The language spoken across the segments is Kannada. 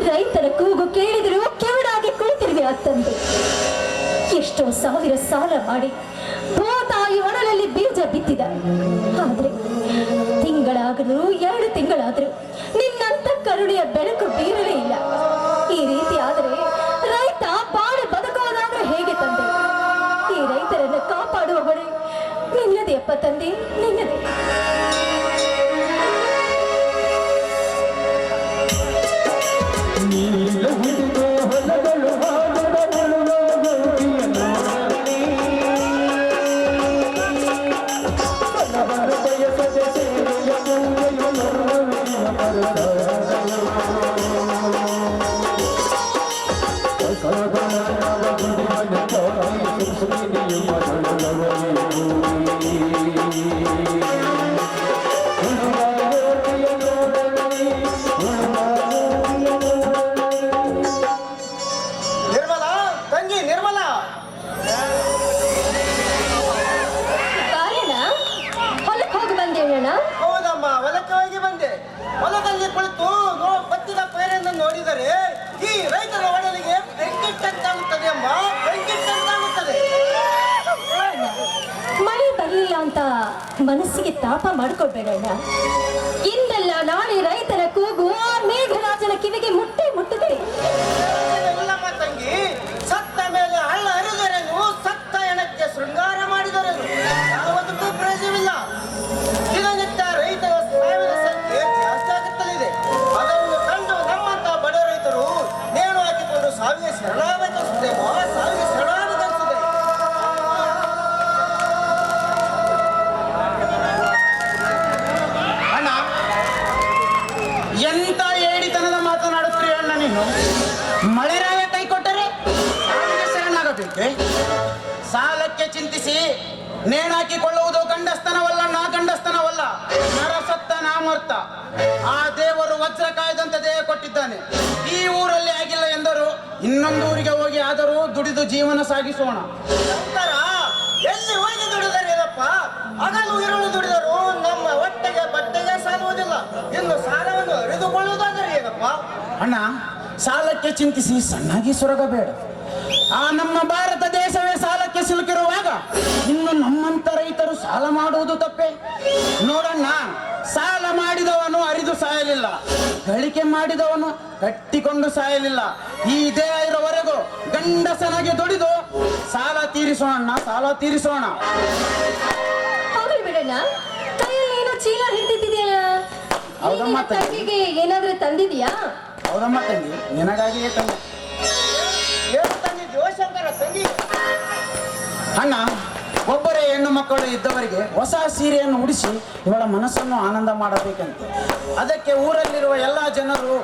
ರೈತರ ಕೂಗು ಕೇಳಿದರೂ ಕೆವಡಾಗಿ ಕುಳಿತಿರುವೆ ತಂದೆ. ಎಷ್ಟೋ ಸಾವಿರ ಸಾಲ ಮಾಡಿ ಭೂತಾಯಿ ಒಡಲಲ್ಲಿ ಬೀಜ ಬಿತ್ತಿದ. ಆದ್ರೆ ತಿಂಗಳಾದರೂ 2 ತಿಂಗಳಾದರೂ ನಿನ್ನಂತ ಕರುಣೆಯ ಬೆಳಕು ಬೀರಲೇ ಇಲ್ಲ. ಈ ರೀತಿ ಆದರೆ ರೈತ ಬಾಳು ಬದುಕುವುದಾದ್ರೆ ಹೇಗೆ ತಂದೆ? ಈ ರೈತರನ್ನ ಕಾಪಾಡುವ ಹೊಣೆ ನಿನ್ನದೇ ಅಪ್ಪ ತಂದೆ, ನಿನ್ನದೇ. ನೋಡಿದರೆ ಈ ರೈತರ ಒಡಲಿಗೆ ಬೆಂಕಿಟ್ಟಂತಾಗುತ್ತದೆ ಅಮ್ಮ, ಬೆಂಕಿಟ್ಟಂತಾಗುತ್ತದೆ. ಮಳೆ ಬರಲಿಲ್ಲ ಅಂತ ಮನಸ್ಸಿಗೆ ತಾಪ ಮಾಡ್ಕೊಳ್ಬೇಡಣ್ಣ. ಇಂದಲ್ಲ ನಾಳೆ ರೈತರ ಕೂಗು ಆ ಮೇಘರಾಜನ ಕಿವಿಗೆ ಮುಟ್ಟುತ್ತೆ. ಇಲ್ಲಮ್ಮ ತಂಗಿ, ಸತ್ತ ಮೇಲೆ ಹಳ್ಳ ಹರಿದರೇನು, ಸತ್ತ ಎಣಕ್ಕೆ ಶೃಂಗಾರ ಮಾಡಿದರೇನು, ಯಾವುದಕ್ಕೂ ಪ್ರಯೋಜನವಿಲ್ಲ. ದಿನನಿತ್ಯ ರೈತರ ಸಾವಿನ ಸಂಖ್ಯೆ ಜಾಸ್ತಿ ಆಗುತ್ತಲಿದೆ. ಅದನ್ನು ಕಂಡು ನಮ್ಮಂತ ಬಡ ರೈತರು ನೇಣು ಹಾಕಿಕೊಂಡು ಸಾವಿಗೆ ಶರಣಾಗತನಿಸುತ್ತೆ, ಸಾವಿಗೆ ಶರಣಾಗತನಿಸುತ್ತೆ. ಅಣ್ಣ, ಎಂತ ಏಡಿತನದ ಮಾತನಾಡುತ್ತೀರಿ ಅಣ್ಣ ನೀನು? ಮಳೆರಾಯ ಕೈ ಕೊಟ್ಟರೆ ಸಾವಿಗೆ ಶರಣಾಗಬೇಕೆ? ಸಾಲಕ್ಕೆ ಚಿಂತಿಸಿ ನೇಣಾಕಿಕೊಳ್ಳುವುದು ಗಂಡಸ್ತನವಲ್ಲ, ಗಂಡಸ್ತನವಲ್ಲ, ನರಸತ್ತ ನಾಮರ್ಥ. ಆ ದೇವರು ವಜ್ರ ಕಾಯ್ದಂತ ದೇಹ ಕೊಟ್ಟಿದ್ದಾನೆ. ಈ ಊರಲ್ಲಿ ಆಗಿಲ್ಲ ಎಂದರು ಇನ್ನೊಂದು ಊರಿಗೆ ಹೋಗಿ ಆದರೂ ದುಡಿದು ಜೀವನ ಸಾಗಿಸೋಣ. ಎಲ್ಲಿ ಹೋಗಿ ದುಡಿದರೇನಪ್ಪ? ಹಗಲು ಇರುಳು ದುಡಿದರು ನಮ್ಮ ಹೊಟ್ಟೆಗೆ ಬಟ್ಟೆಗೆ ಸಾಲುವುದಿಲ್ಲ, ಇನ್ನು ಸಾಲವನ್ನು ಅರಿದುಕೊಳ್ಳುವುದಾದರೆ ಏನಪ್ಪ? ಅಣ್ಣ, ಸಾಲಕ್ಕೆ ಚಿಂತಿಸಿ ಸಣ್ಣಾಗಿ ಸೊರಗಬೇಡ. ಆ ನಮ್ಮ ಭಾರತ ದೇಶವೇ ಸಾಲಕ್ಕೆ ಸಿಲುಕಿರುವಾಗ ಇನ್ನು ನಮ್ಮಂತ ರೈತರು ಸಾಲ ಮಾಡುವುದು ತಪ್ಪೆ? ನೋಡಣ್ಣ, ಸಾಲ ಮಾಡಿದವನು ಅರಿದು ಸಾಯಲಿಲ್ಲ, ಗಳಿಕೆ ಮಾಡಿದವನು ಕಟ್ಟಿಕೊಂಡು ಸಾಯಲಿಲ್ಲ. ಈ ದೇಹ ಇರೋವರೆಗೂ ಗಂಡಸನಾಗಿ ದುಡಿದು ಸಾಲ ತೀರಿಸೋಣ, ಸಾಲ ತೀರಿಸೋಣ. ಹೋಗ್ಲಿ ಬಿಡಣ್ಣ, ಕೈಯಲ್ಲಿ ಏನೋ ಚೀಲ ಹಿಡಿದಿದೆಯಲ್ಲ, ಹೌದಮ್ಮ ತಂಗಿಗೆ ಏನಾದ್ರೂ ತಂದಿದ್ಯಾ? ಹೌದಮ್ಮ ತಂಗಿ, ನಿನಗಾಗಿಯೇ ತಂಗಿ. ಅಣ್ಣ, ಒಬ್ಬರೇ ಹೆಣ್ಣು ಮಕ್ಕಳು ಇದ್ದವರಿಗೆ ಹೊಸ ಸೀರೆಯನ್ನು ಉಡಿಸಿ ಇವಳ ಮನಸ್ಸನ್ನು ಆನಂದ ಮಾಡಬೇಕಂತೆ. ಅದಕ್ಕೆ ಊರಲ್ಲಿರುವ ಎಲ್ಲ ಜನರು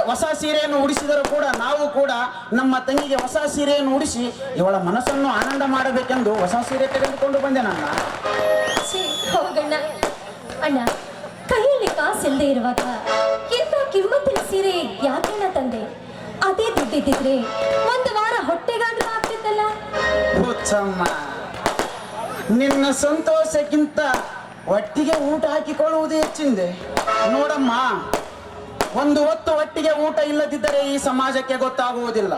ಹೊಸ ಸೀರೆಯನ್ನು ಉಡಿಸಿದರೂ ಕೂಡ ನಾವು ಕೂಡ ನಮ್ಮ ತಂಗಿಗೆ ಹೊಸ ಸೀರೆಯನ್ನು ಉಡಿಸಿ ಇವಳ ಮನಸ್ಸನ್ನು ಆನಂದ ಮಾಡಬೇಕೆಂದು ಹೊಸ ಸೀರೆ ತೆಗೆದುಕೊಂಡು ಬಂದೆ. ನನ್ನ ಹೋಗಣ್ಣ. ಅಣ್ಣ, ಕೈಯಲ್ಲಿ ಕಾಸಿಲ್ಲದೆ ಇರುವಾಗ ಎಂತ ಕಿಮ್ಮತ್ತಿನ ಸೀರೆ ಯಾಕೆಣ್ಣ ತಂದೆ? ಅದೇ ದುಡ್ಡಿದ್ದಿದ್ರೆ 1 ವಾರ ಹೊಟ್ಟೆಗಾದ್ರೂ ಆಗ್ತಿತ್ತಲ್ಲ. ಹುಚ್ಚಮ್ಮ, ನಿನ್ನ ಸಂತೋಷಕ್ಕಿಂತ ಒಟ್ಟಿಗೆ ಊಟ ಹಾಕಿಕೊಳ್ಳುವುದೇ ಹೆಚ್ಚಿಂದೆ. ನೋಡಮ್ಮ, ಒಂದು ಹೊತ್ತು ಒಟ್ಟಿಗೆ ಊಟ ಇಲ್ಲದಿದ್ದರೆ ಈ ಸಮಾಜಕ್ಕೆ ಗೊತ್ತಾಗುವುದಿಲ್ಲ.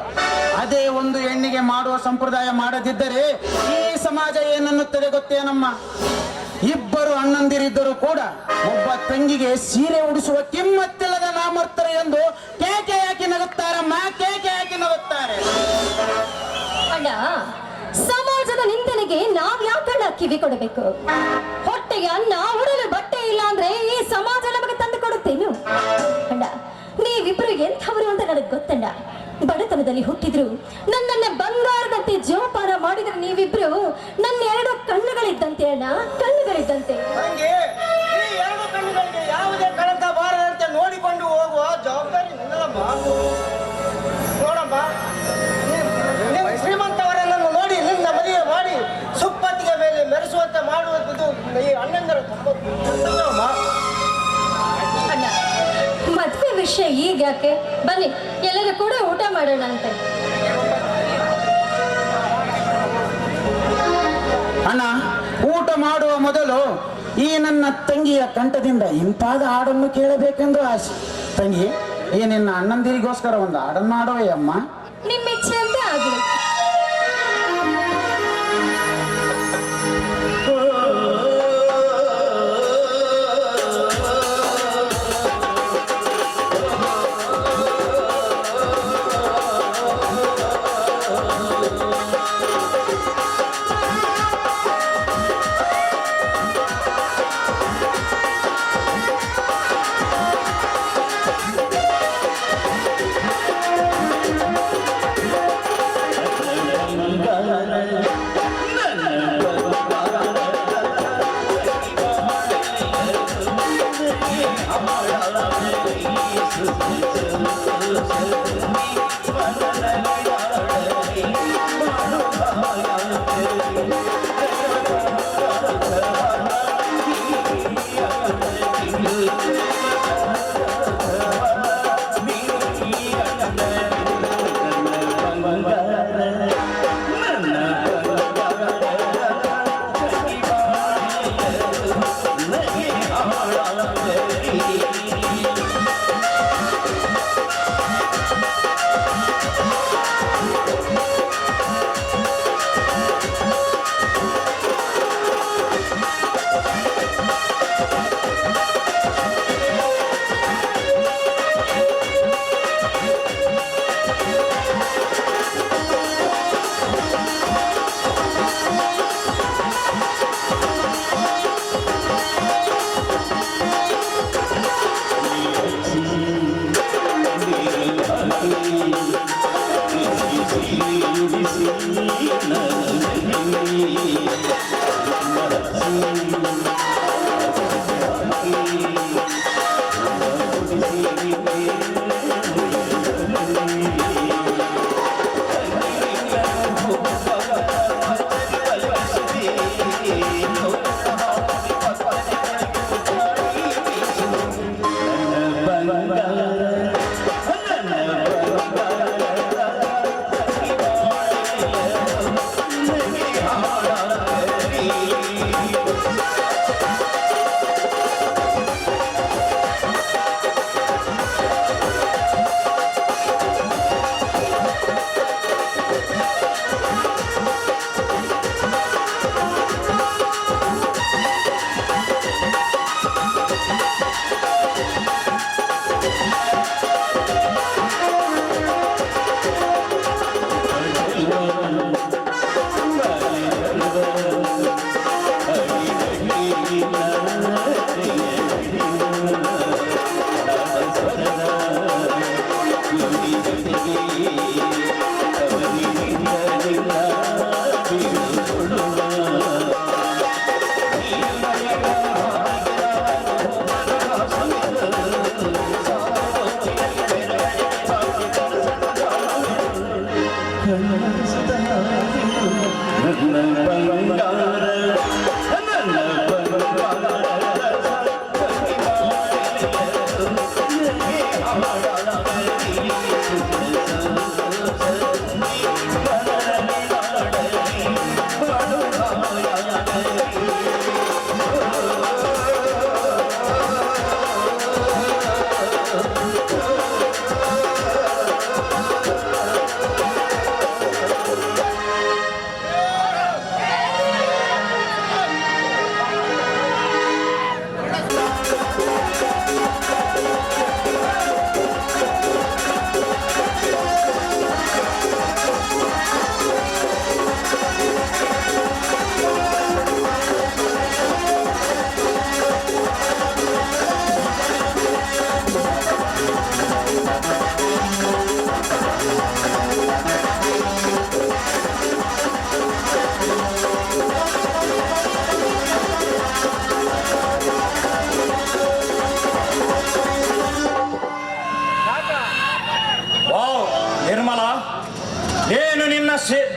ಅದೇ ಒಂದು ಹೆಣ್ಣಿಗೆ ಮಾಡುವ ಸಂಪ್ರದಾಯ ಮಾಡದಿದ್ದರೆ ಈ ಸಮಾಜ ಏನನ್ನುತ್ತದೆ ಗೊತ್ತೇನಮ್ಮ? ಇಬ್ಬರು ಅಣ್ಣಂದಿರಿದ್ದರೂ ಕೂಡ ಒಬ್ಬ ತಂಗಿಗೆ ಸೀರೆ ಉಡಿಸುವ ಕಿಮ್ಮತ್ತಿಲ್ಲದ ನಾಮರ್ತರು ಎಂದು ಕೇಕೆ ಹಾಕಿ ನಗುತ್ತಾರಮ್ಮ, ಕೇಕೆ ಹಾಕಿ ನಗುತ್ತಾರೆ. ಅಣ್ಣ, ಸಮಾಜದ ನಿಂದನೆಗೆ ನಾವ್ ಯಾಕಣ್ಣ ಕಿವಿ ಕೊಡಬೇಕು? ಹೊಟ್ಟೆಗೆ ಅನ್ನ, ಉಡಲು ಬಟ್ಟೆ ಇಲ್ಲ ಅಂದ್ರೆ ಈ ಸಮಾಜ ನಮಗೆ ತಂದು ಕೊಡುತ್ತೇನು? ಅಣ್ಣ, ನೀವಿಬ್ರು ಎಂಥವರು ಅಂತ ನನಗೆ ಗೊತ್ತಣ್ಣ. ಬಡತನದಲ್ಲಿ ಹುಟ್ಟಿದ್ರು ನನ್ನನ್ನ ಬಂಗಾರದಂತೆ ಜೋಪಾನ ಮಾಡಿದ್ರೆ ನೀವಿಬ್ರು ನನ್ನ 2 ಕಣ್ಣುಗಳಿದ್ದಂತೆ ಅಣ್ಣ, ಕಣ್ಣುಗಳಿದ್ದಂತೆ. ಯಾವುದೇ ಕಳಂಕ ಬಾರದಂತೆ ನೋಡಿಕೊಂಡು ಹೋಗುವ ಜವಾಬ್ದಾರಿ ನನ್ನಲ್ಲಮ್ಮ. ನೋಡಮ್ಮ, ಶ್ರೀಮಂತವರನ್ನು ನೋಡಿ ನಿನ್ನ ಮದುವೆ ಮಾಡಿ ಸುಪ್ಪತ್ತಿಗೆ ಮೇಲೆ ಮೆರೆಸುವಂತೆ ಮಾಡುವುದು ಈ ಅಣ್ಣಂದರ ತಪ್ಪಮ್ಮ. ಮದುವೆ ವಿಷಯ ಈಗ ಯಾಕೆ? ಬನ್ನಿ ಎಲ್ಲರೂ ಕೂಡ ಊಟ ಮಾಡೋಣ ಅಂತೆ. ಅಣ್ಣ, ಊಟ ಮಾಡುವ ಮೊದಲು ಈ ನನ್ನ ತಂಗಿಯ ಕಂಠದಿಂದ ಇಂಪಾದ ಹಾಡನ್ನು ಕೇಳಬೇಕೆಂದು ಆಸೆ. ತಂಗಿ, ಈ ನಿನ್ನ ಅಣ್ಣಂದಿರಿಗೋಸ್ಕರ ಒಂದು ಹಾಡನ್ನು ಹಾಡುವೆ ಅಮ್ಮ. ನಿಮ್ಮ ಇಚ್ಛೆ ಅಂತ ಆಗಲಿ.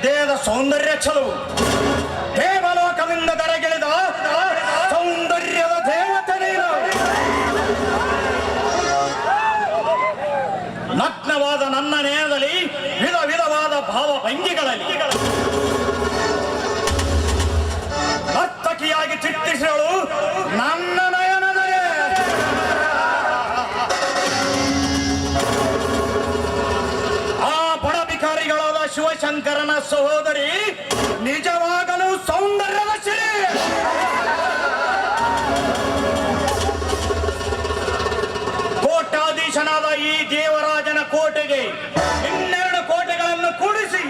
ದೇಹದ ಸೌಂದರ್ಯ ಛಲವು ದೇವಲೋಕದಿಂದ ದರಗಿಳಿದ ಸೌಂದರ್ಯದ ದೇವತೆ ನೀನು. ಸುಂದರವಾದ ನನ್ನ ನೇರದಲ್ಲಿ ವಿಧ ವಿಧವಾದ ಭಾವ ಭಂಗಿಗಳಲ್ಲಿ ನರ್ತಕಿಯಾಗಿ ಚಿಟ್ಟಿಸಳು ನನ್ನ ನಯನದಲ್ಲಿ. ಆ ಬಡ ಭಿಕಾರಿಗಳಾದ ಶಿವಶಂಕರನ ಸಹೋದರಿ ನಿಜವಾಗಲೂ ಸೌಂದರ್ಯದ ಸಿರಿ. ಕೋಟ್ಯಾಧೀಶನಾದ ಈ ದೇವರಾಜನ ಕೋಟೆಗೆ ಇನ್ನೆರಡು ಕೋಟೆಗಳನ್ನು ಕೂಡಿಸಿ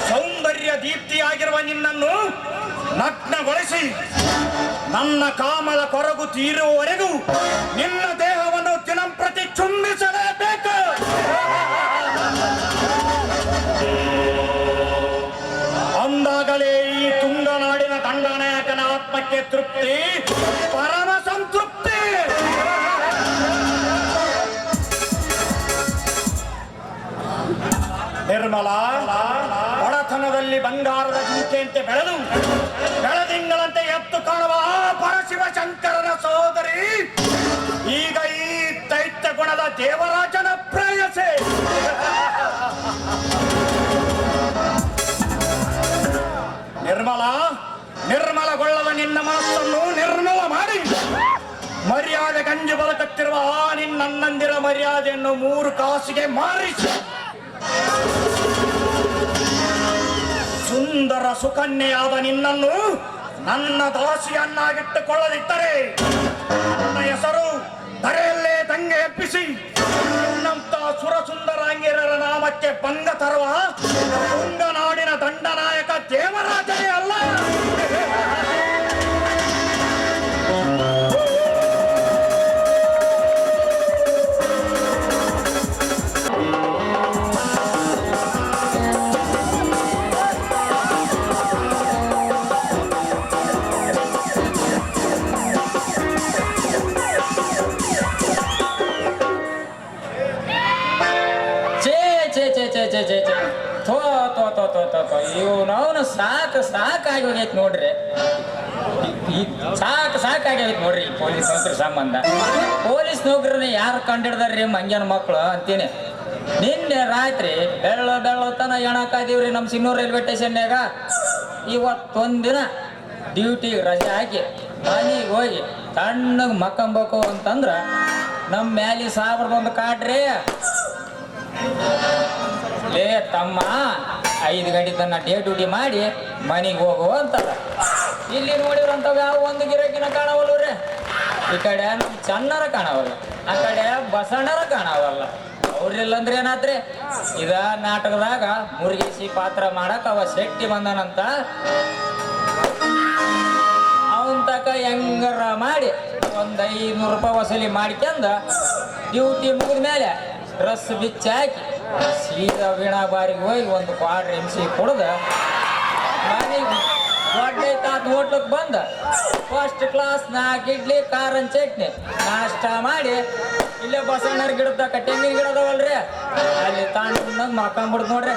ಸೌಂದರ್ಯ ದೀಪ್ತಿಯಾಗಿರುವ ನಿನ್ನನ್ನು ನಗ್ನಗೊಳಿಸಿ ನನ್ನ ಕಾಮದ ಕೊರಗು ತೀರುವವರೆಗೂ ನಿನ್ನ ದೇಹವನ್ನು ದಿನಂಪ್ರತಿ ಚುಂಬಿಸಲೇಬೇಕು. ಅಂದಾಗಲೇ ಈ ತುಂಗನಾಡಿನ ದಂಡನಾಯಕನ ಆತ್ಮಕ್ಕೆ ತೃಪ್ತಿ, ಪರಮ ಸಂತೃಪ್ತಿ. ನಿರ್ಮಲ ಬಡತನದಲ್ಲಿ ಬಂಗಾರದ ಜಿಂಕೆಯಂತೆ ಬೆಳೆದಿಂಗಳಂತೆ ಎತ್ತು ಕಾಣುವ ಆ ಪರಶಿವ ಶಂಕರನ ಸಹೋದರಿ ಈಗ ಈ ದೈತ್ಯ ಗುಣದ ದೇವರಾಜನ ಪ್ರೇಯಸೆ. ನಿರ್ಮಲಗೊಳ್ಳದ ನಿನ್ನ ಮನಸ್ಸನ್ನು ನಿರ್ಮಲ ಮಾಡಿ ಮರ್ಯಾದೆ ಗಂಜಿ ಬಲಕತ್ತಿರುವ ಆ ನಿನ್ನಂದಿರ ಮರ್ಯಾದೆಯನ್ನು 3 ಕಾಸಿಗೆ ಮಾರಿಸಿ ಸುಂದರ ಸುಕನ್ಯೆಯಾದ ನಿನ್ನನ್ನು ನನ್ನ ದಾಸಿಯನ್ನಾಗಿಟ್ಟುಕೊಳ್ಳದಿದ್ದರೆ ನನ್ನ ಹೆಸರು ಧರೆಯಲ್ಲೇ ದಂಗೆ ಎಬ್ಬಿಸಿ ನಿನ್ನಂತ ಸುರಸುಂದರಾಂಗಿರರ ನಾಮಕ್ಕೆ ಭಂಗ ತರುವ ತುಂಗನಾಡಿನ ದಂಡನಾಯಕ ದೇವರಾಜನೇ ಅಲ್ಲ. ಇವನವನು ಸಾಕಾಗಿ ಹೋಗೈತಿ ನೋಡ್ರಿ. ಸಾಕಾಗೈತಿ ನೋಡ್ರಿ ಈ ಪೊಲೀಸ್ ನೌಕರಿ ಸಂಬಂಧ. ಪೊಲೀಸ್ ನೌಕರನ್ನ ಯಾರು ಕಂಡಿಡ್ದಾರ್ರಿ ಮಂಗ್ಯನ ಮಕ್ಕಳು ಅಂತೀನಿ. ನಿನ್ನೆ ರಾತ್ರಿ ಬೆಳ್ಳತನ ಎಣಕಾದೀವ್ರಿ ನಮ್ಮ ಸಿನ್ನೂರು ರೈಲ್ವೆ ಸ್ಟೇಷನ್ಯಾಗ. ಇವತ್ತೊಂದಿನ ಡ್ಯೂಟಿಗೆ ರಜೆ ಹಾಕಿ ಮನೆಗೆ ಹೋಗಿ ತಣ್ಣಗೆ ಮಕ್ಕಂಬೇಕು ಅಂತಂದ್ರ ನಮ್ಮ ಮ್ಯಾಲಿ ಸಾಬ್ರದೊಂದು ಕಾಡ್ರಿ. ಲೇ ತಮ್ಮ 5 ಗಂಟೆ ತನ್ನ ಡೇ ಡ್ಯೂಟಿ ಮಾಡಿ ಮನೆಗೆ ಹೋಗು ಅಂತಾರ. ಇಲ್ಲಿ ನೋಡಿರಂತವ ಯಾವ ಒಂದು ಗಿರಕಿನ ಕಾಣವಲ್ರಿ. ಈ ಕಡೆ ನಮ್ಮ ಚನ್ನರ ಕಾಣವಲ್ಲ, ಆ ಕಡೆ ಬಸಣ್ಣರ ಕಾಣವಲ್ಲ. ಅವ್ರಿಲ್ಲಂದ್ರೆ ಏನಾತ್ರಿ, ಇದ ನಾಟಕದಾಗ ಮುರುಗೇಶಿ ಪಾತ್ರ ಮಾಡಕ್ ಅವ ಶೆಟ್ಟಿ ಬಂದನಂತ. ಅವನ್ ತಕ ಹೆಂಗಾರ ಮಾಡಿ ಒಂದು 500 ರೂಪಾಯಿ ವಸೂಲಿ ಮಾಡ್ಕೊಂಡ ಡ್ಯೂಟಿ ಮುಗಿದ ಮೇಲೆ ಡ್ರೆಸ್ ಬಿಚ್ಚಿ ಹಾಕಿ ಸೀದಾ ವೀಣಾ ಬಾರಿಗೆ ಹೋಗಿ ಒಂದು ಕ್ವಾರ್ಟರ್ MC ಕುಡ್ದ ಮನೆಗೆ ದೊಡ್ಡ ಹೋಟ್ಲಕ್ಕೆ ಬಂದ ಫಸ್ಟ್ ಕ್ಲಾಸ್ 4 ಇಡ್ಲಿ ಖಾರನ್ ಚಟ್ನಿ ನಾಷ್ಟ ಮಾಡಿ ಇಲ್ಲೇ ಬಸಣ್ಣರ ಗಿಡದ ತೆಂಗಿನ ಗಿಡ ಅದಾವಲ್ರಿ ಅಲ್ಲಿ ತಾಂಡ್ ಮಾಡ್ಕೊಂಡ್ಬಿಡ್ದು ನೋಡ್ರಿ.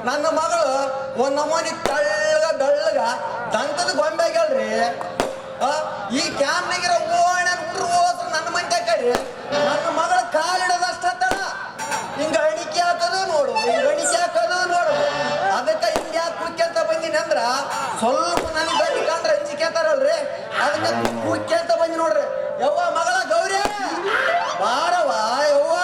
ನನ್ನ ಮಗಳು ಒಂದ್ ನಮೂನಿ ಬೆಳ್ಳಗ ದಂತದ ಗೊಂಬೆ ಆಗ್ಯಾಳ್ರಿ. ಈ ಕ್ಯಾಮ್ನಾಗಿರೋ ಹುಡ್ರು ಹೋದ್ರು ನನ್ನ ಮಂದಿ ಕಡೆ ನನ್ನ ಮಗಳ ಕಾಲಿಡೋದಷ್ಟತ್ತಳ ಹಿಂಗ ಅಣಿಕೆ ಹಾಕೋದು ನೋಡು, ಹಿಂಗ ಅಣಿಕೆ ಹಾಕೋದು ನೋಡು. ಅದಕ್ಕೆ ಹಿಂಗ ಯಾಕೆ ಕುಕ್ಕಂತ ಬಂದಿನಿ ಅಂದ್ರ ಸ್ವಲ್ಪ ನನಗೆ ಗಂಡಿ ಕಂಡ್ರೆ ಅಂಜಿಕೆತಾರಲ್ರಿ, ಅದನ್ನ ಕುಕ್ಕಂತ ಬಂದಿ ನೋಡ್ರಿ. ಯವ್ವ ಮಗಳ ಗೌರಿ ಬಾರವ ಯವ್ವ.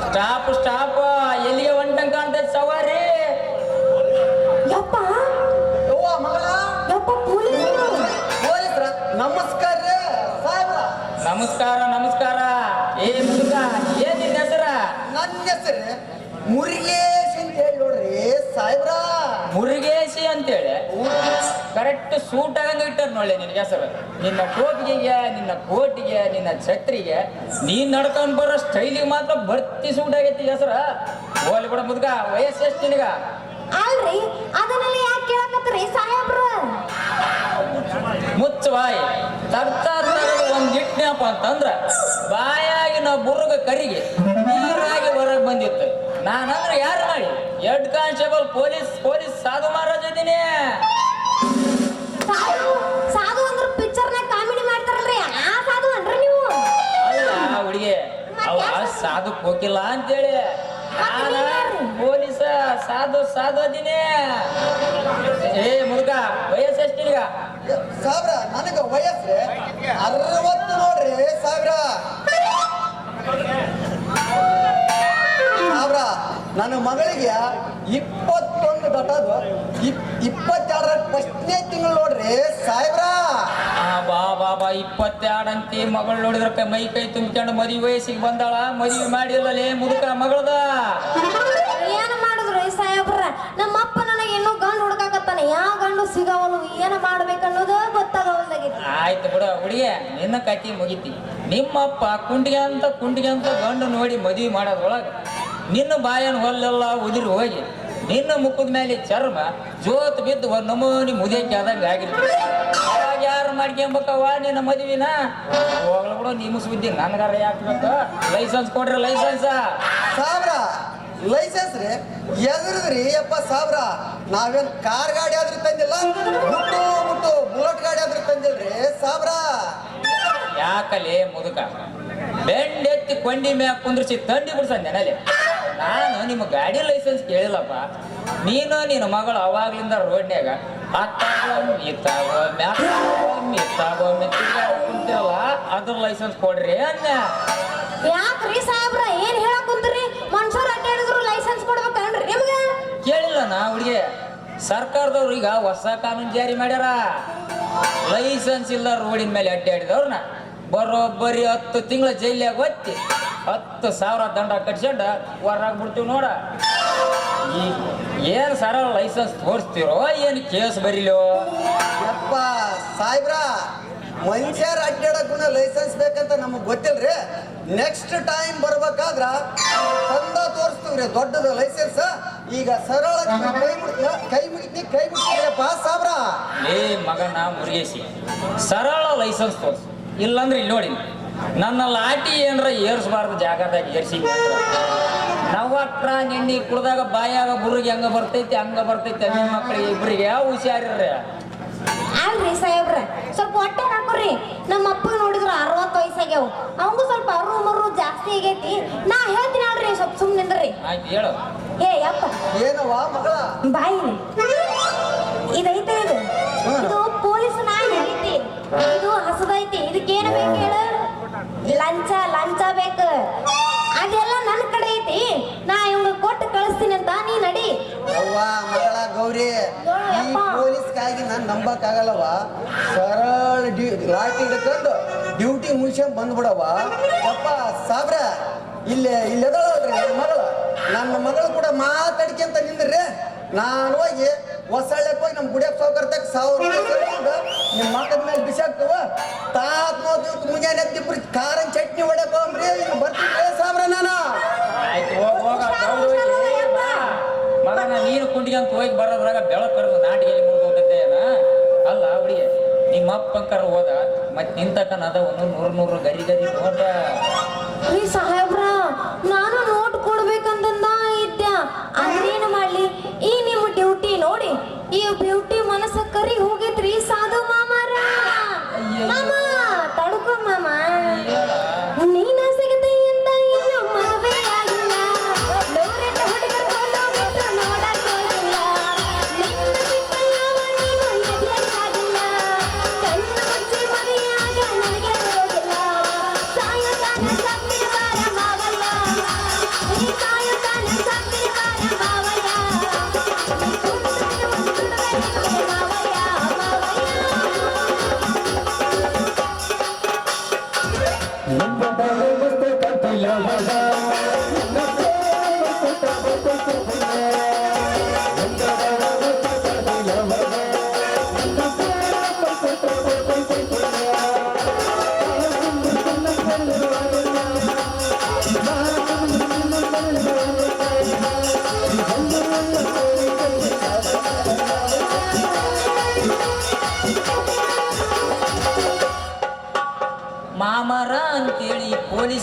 ಸ್ಟಾಪ್ ಸ್ಟಾಪ್ ಎಲ್ಲಿಗೆ ಹೊಂಟಂಗ್ ಕಾಣ್ತೈತೆ ಸವಾರಿ ಯಪ್ಪ ಯವ್ವ ಮಗಳ ಯಪ್ಪ ಪೊಲೀಸರು ಪೊಲೀಸ್ರ ನಮಸ್ಕಾರ ರೀ ಸಾಹೇಬ್ರ. ನಮಸ್ಕಾರ ನಮಸ್ಕಾರ. ಏ ಮುದುಕ ಏನ್ ನಿನ್ನ ಹೆಸರ? ನನ್ನ ಹೆಸರು ಮುರುಗೇಶ್ ಅಂತ ಹೇಳಿ ನೋಡ್ರಿ ಸಾಹೇಬ್ರ. ಮುರುಗೇಶಿ ಅಂತೇಳಿ ಕರೆಕ್ಟ್ ಸೂಟ್ ಆಗಂಗ ಇಟ್ಟಾರ ನೋಡ್ಲಿ ನಿನಗೆ ಹೆಸರು. ನಿನ್ನ ಟೋಪಿಗೆ, ನಿನ್ನ ಕೋಟಿಗೆ, ನಿನ್ನ ಛತ್ರಿಗೆ, ನೀನ್ ನಡ್ಕೊಂಡ್ ಬರೋ ಸ್ಟೈಲಿಗೆ ಮಾತ್ರ ಭರ್ತಿ ಸೂಟ್ ಆಗೈತಿ ಹೆಸರ. ಹೋಲಿ ಬಿಡ ಮುದುಕ, ವಯಸ್ಸು ಎಷ್ಟು ನಿನಗ? ಅಲ್ರಿ ಅದನ್ನೆಲ್ಲ ಯಾಕೆ ಕೇಳಕತ್ತೀರಿ ಸಾಹೇಬ್ರ? ಮುಚ್ಚ ಬಾಯಿ ತರ್ತಾರ ಒಂದ್ ಇಟ್ನಪ್ಪ ಅಂತಂದ್ರ ಬಾಯಾಗಿ ನಾವು ಬುರ್ಗ ಕರಿಗೆ ನೀರಾಗಿ ಹೊರಗೆ ಬಂದಿತ್ತು. ನಾನಂದ್ರೆ ಯಾರು ಮಾಡಿ ಹೆಡ್ ಕಾನ್ಸ್ಟೇಬಲ್ ಪೊಲೀಸ್ ಸಾಧು ಮಹಾರಾಜ್ ಇದೀನಿ. ಸಾಧು ಅಂದ್ರ ಪಿಕ್ಚರ್ನಾಗ ಕಾಮಿಡಿ ಮಾಡ್ತಾರಲ್ರಿ ಆ ಸಾಧು ಅನ್ರಿ ನೀವು? ಅಲ್ಲ ಹುಡುಗಿ, ಅವ ಸಾಧು ಹೋಗಿಲ್ಲ ಅಂತೇಳಿ ಪೊಲೀಸ ಸಾಧು ಅದೀನಿ. ಏ ಮುದುಕ ವಯಸ್ಸು ಎಷ್ಟು ನಿನಗ? ಸಾಹೇಬ್ರ ನನಗ ವಯಸ್ಸು 60 ನೋಡ್ರಿ ಸಾಹೇಬ್ರ. ಸಾಹೇಬ್ರ ನನ್ನ ಮಗಳಿಗೆ 21 ದಟದು 22ರ ಫಸ್ಟ್ನೇ ತಿಂಗಳು ನೋಡ್ರಿ ಸಾಹೇಬ್ರ. ಬಾ 22 ಅಂತಿ ಮಗಳು ನೋಡಿದ್ರ ಮೈ ಕೈ ತುಂಬಿಕೊಂಡು ಮದುವೆ ವಯಸ್ಸಿಗೆ ಬಂದಾಳ. ಮದುವೆ ಮಾಡಿಲ್ಲಲೇ ಮುದುಕ ಮಗಳದ. ಏನ್ ಮಾಡಿದ್ರು ಸಾಹೇಬ್ರ? ನಮ್ಮಪ್ಪ ನನಗೆ ಇನ್ನೂ ಗಂಡು ಹುಡುಕಾಕತ್ತಾನೆ. ಯಾವ ಗಂಡು ಸಿಗವನು, ಏನ ಮಾಡ್ಬೇಕನ್ನೋದು ಗೊತ್ತಾಗವಲ್ದಾಗಿತ್ತು. ಆಯ್ತು ಬಿಡ ಹುಡುಗಿ, ನಿನ್ನ ಕತಿ ಮುಗಿತಿ. ನಿಮ್ಮಪ್ಪ ಕುಂಡಿಗೆ ಅಂತ ಗಂಡು ನೋಡಿ ಮದುವೆ ಮಾಡೋದ್ರೊಳಗ ನಿನ್ನ ಬಾಯನ್ ಹೊಲ್ಲೆಲ್ಲ ಉದಿರಿ ಹೋಗಿ ನಿನ್ನ ಮುಖದ ಮೇಲೆ ಚರ್ಮ ಜೋತ್ ಬಿದ್ದು ಒಂದ್ ನಮೂನಿ ಮುದೇಕಿ ಆದಂಗ ಆಗಿರ್ತದೆ. ಅವಾಗ ಯಾರು ಮಾಡ್ಕೊಂಬೇಕವ್ವ ನಿನ್ನ ಮದುವಿನ? ಹೋಗ್ಲ ಬಿಡು, ನಿಮ್ಮ ಸುದ್ದಿ ನನ್ಗಾರ ಯಾಕಬೇಕ? ಲೈಸೆನ್ಸ್ ಕೊಡ್ರಿ ಲೈಸೆನ್ಸ್. ಸಾಹೇಬ್ರ ಲೈಸೆನ್ಸ್ ರೀ ಎದ್ರದ್ರಿ ಯಪ್ಪ ಸಾಹೇಬ್ರ. ನಾವೇನ್ ಕಾರ್ ಗಾಡಿ ಆದ್ರೂ ತಂದಿಲ್ಲ, ಮುಟ್ಟು ಬುಲೆಟ್ ಗಾಡಿ ಆದ್ರೂ ತಂದಿಲ್ರಿ ಸಾಹೇಬ್ರ. ಯಾಕಲೆ ಮುದುಕ ಬೆಂಡೆತ್ತಿ ಕೊಂಡಿ ಮ್ಯಾಗ ಕುಂದ್ರಿಸಿ ತಂಡಿ ಬಿಡ್ಸಂದೇನಲ್ಲಿ. ನಾನು ನಿಮ್ಮ ಗಾಡಿ ಲೈಸೆನ್ಸ್ ಕೇಳಿಲ್ಲಪ್ಪ. ನೀನು ನಿನ್ನ ಮಗಳು ಅವಾಗ್ಲಿಂದ ರೋಡ್ನ್ಯಾಗ ಕುಂತಿರಲ್ಲ, ಅದ್ರ ಲೈಸೆನ್ಸ್ ಕೊಡ್ರಿ ಅನ್ನ. ಯಾಕ್ರಿ ಸಾಹೇಬ್ರ ಏನ್ ಹೇಳಕ್ ಕುಂತ್ರಿ? ಮನುಷ್ಯರು ಅಡ್ಡಾಡಿದ್ರು ಲೈಸೆನ್ಸ್ ಕೊಡ್ಬೇಕನ್ರಿ ನಿಮ್ಗ? ಕೇಳಿಲ್ಲ ನಾ ಹುಡುಗಿ, ಸರ್ಕಾರದವ್ರು ಈಗ ಹೊಸ ಕಾನೂನು ಜಾರಿ ಮಾಡ್ಯಾರ. ಲೈಸೆನ್ಸ್ ಇಲ್ಲ ರೋಡಿನ ಮೇಲೆ ಅಡ್ಡಾಡಿದವ್ರನ್ನ ಬರೋಬ್ಬರಿ 10 ತಿಂಗಳ ಜೈಲ್ಯಾಗ ಒತ್ತಿ 10,000 ದಂಡ ಕಟ್ಸ್ಕೊಂಡ ಹೊರಾಗ್ಬಿಡ್ತೀವಿ ನೋಡ. ಈ ಏನ್ ಸರಳ ಲೈಸೆನ್ಸ್ ತೋರಿಸ್ತಿರೋ ಏನ್ ಕೇಸ್ ಬರೀಲೋ? ಯಪ್ಪ ಸಾಹೇಬ್ರ ಮನುಷ್ಯರ ಅಡ್ಡಾಡಕ್ಕೂ ಲೈಸೆನ್ಸ್ ಬೇಕಂತ ನಮಗ್ ಗೊತ್ತಿಲ್ರಿ. ನೆಕ್ಸ್ಟ್ ಟೈಮ್ ಬರ್ಬೇಕಾದ್ರ ತಂದ ತೋರಿಸ್ತೀವ್ರಿ ದೊಡ್ಡದು ಲೈಸೆನ್ಸ್. ಈಗ ಸರಳ ಕೈ ಮುಗಿತೀಯಪ್ಪ ಸಾಹೇಬ್ರ. ಏ ಮಗನ ಮುರುಗೇಶಿ, ಸರಳ ಲೈಸೆನ್ಸ್ ತೋರಿಸು. ಇಲ್ಲಂದ್ರೆ ಇಲ್ಲಿ ನೋಡಿ, ನನ್ನ ಲಾಟಿ ಏನ್ರ ಏರ್ಸ್ಬಾರ್ದು ಜಾಗದಾಗ ಏರ್ಸಿ. ನವ್ವಟ್ರ ನೆಣ್ಣಿ ಕುಡ್ದಾಗ ಬಾಯಾಗ ಬುರ್ರಿಗೆ ಹಂಗ ಬರ್ತೈತಿ ನಿಮ್ಮ ಮಕ್ಕಳಿಗೆ ಇಬ್ಬರಿಗೆ ಯಾವ ಹುಷಾರಿರ್ರಿ. ಅಲ್ರಿ ಸಾಹೇಬ್ರ ಸ್ವಲ್ಪ ಹೊಟ್ಟೆ ಹಾಕೋರಿ. ನಮ್ಮ ಅಪ್ಪಗೆ ನೋಡಿದ್ರು 60 ವಯಸ್ಸಾಗ್ಯಾವ, ಅವಂಗೂ ಸ್ವಲ್ಪ ಅರು ಜಾಸ್ತಿ ಆಗೈತಿ. ನಾ ಹೇಳ್ತೀನಿ ಅಲ್ರಿ, ಸ್ವಲ್ಪ ಸುಮ್ಮನಿಂದ್ರಿ. ಆಯ್ತು ಹೇಳು. ಏ ಯಪ್ಪ ಏನವ ಮಗಳ? ಬಾಯಿಲಿ ಇದೈತೆ ಇದು ಪೊಲೀಸ್ ನಾಯಿ ಐತಿ. ಇದು ಹಸದೈತಿ. ಇದಕ್ಕೇನ ಬೇಕು ಹೇಳು? ಲಂಚ ಬೇಕು. ಅದೆಲ್ಲ ನನ್ನ ಕಡೆ ಐತಿ. ನಾ ಇವಂಗ ಕೊಟ್ಟು ಕಳಿಸ್ತೀನಿ ಅಂತ ನೀ ನಡಿ. ಅವ್ವ ಮಗಳ ಗೌರಿ, ಈ ಪೊಲೀಸ್ಗಾಗಿ ನಾನು ನಂಬಕ್ಕಾಗಲ್ಲವ. ಸರಳ ಲಾಟಿ ಹಿಡ್ಕೊಂಡು ಡ್ಯೂಟಿ ಮುಗಿಸ್ಕೊಂಡ್ ಬಂದ್ಬಿಡವ. ಯಪ್ಪ ಸಾಬ್ರ ಇಲ್ಲೆದಳಲ್ರಿ ನನ್ನ ಮಗಳು. ನನ್ನ ಮಗಳು ಕೂಡ ಮಾತಾಡ್ಕೊಂತ ನಿಂದ್ರಿ. ನಾನು ಹೋಗಿ ಹೊಸಳ್ಳೆಕ್ ಹೋಗಿ ನಮ್ಮ ಗುಡಿಯಪ್ಪ ಸಾವುಕರ್ತಕ್ಕೆ 1000 ರೂಪಾಯಿ ನಿಮ್ಮ ಮಕ್ಕದ ಮೇಲೆ ಬಿಸಾಕ್ತವ. ಮುಂಜಾನೆ ಎದ್ದಿಬ್ರು ಕಾರನ್ ಚಟ್ನಿ ಹೊಡಕ್ ಹೋಗ್ರಿ. ಈಗ ಬರ್ತೀನಿ ಸಾಬ್ರ ನಾನು. ಆಯ್ತು ಹೋಗ ಮಗನ ನೀರು ಕುಂಡಿಗೆ ಅಂತ ಹೋಗಿ ಬರೋದ್ರಾಗ ಬೆಳಕು ಕರೆದು ನಾಟಿಗೆ ಮುಗಿದೋಗತ್ತೆ ಏನ? ಅಲ್ಲ ಹುಡುಗಿ, ನಿಮ್ಮ ಅಪ್ಪಂಕರ ಹೋದ ಮತ್ತೆ ನಿಂತಕನ ಅದ 100 ಗರಿ ನೋಡ. ರೀ ಸಾಹೇಬ್ರ ನಾನು ನೋಟ್ ಕೊಡ್ಬೇಕಂತಂದ ಇದ್ದೆ. ಅದೇನು ಮಾಡ್ಲಿ, ಈ ನಿಮ್ಮ ಡ್ಯೂಟಿ ನೋಡಿ ಈ ಬ್ಯೂಟಿ ಮನಸ್ಸ ಕರಿ ಹೋಗಿದ್ರಿ ಸಾಧು ಮಾಮಾರ. ಮಾಮ ತಡ್ಕೊ ಮಾಮ, ನೀನ ಸಿಗದೆ ಅಂತ ಇನ್ನು ಮದುವೆ ಆಗಿಲ್ಲ. ನೂರೆಂಟು ಹುಡುಗರು ಹೋಗ್ಬಿಟ್ರು ನೋಡಕ್ ಹೋಗಿಲ್ಲ. ನಿನ್ನ ಸಿಕ್ಕಲ್ಲವ ನೀನು ಎದ್ಯಕ್ಕಾಗಿಲ್ಲ. ಕಣ್ಣು ಮುಚ್ಚಿ ಮರೆಯಾಗ ನನಗೆ ಹೋಗಿಲ್ಲ. ಸಾಯಂಕಾಲ ತಪ್ಪಿ ಬಾರ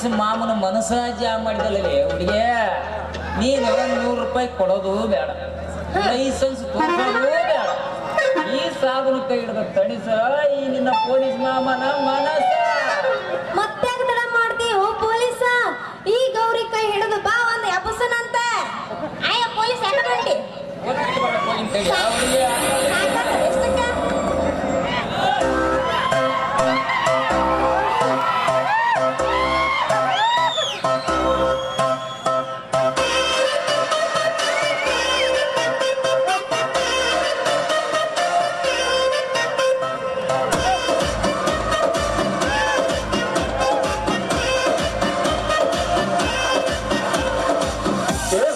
ಪೊಲೀಸ್ ಮಾಮನ ಮನಸ್ಸ ಜಾಮ್ ಮಾಡಿದಲ್ಲೇ ಹುಡುಗಿ. ನೀನು 100 ರೂಪಾಯಿ ಕೊಡೋದು ಬೇಡ, ಲೈಸೆನ್ಸ್ ತೋರಿಸೋದು ಬೇಡ. ಈ ಸಾಬೂನು ಕೈ ಹಿಡಿದ ತಣಿಸ ಈ ನಿನ್ನ ಪೊಲೀಸ್ ಮಾಮನ ಮನಸ್ಸ. ಮತ್ತೆ ತಡ ಮಾಡ್ತೀವಿ ಪೊಲೀಸ. ಈ ಗೌರಿ ಕೈ ಹಿಡಿದು ಬಾ ಒಂದು ಎಬ್ಬಸನಂತ. ಆಯ ಪೊಲೀಸ್ ಯಾಕಂಡಿ ಗೊತ್ತಿಟ್ಟು ಬರಕ್ಕೆ ಹೋಗಿನ ಕೈ ಆ ಹುಡುಗಿ.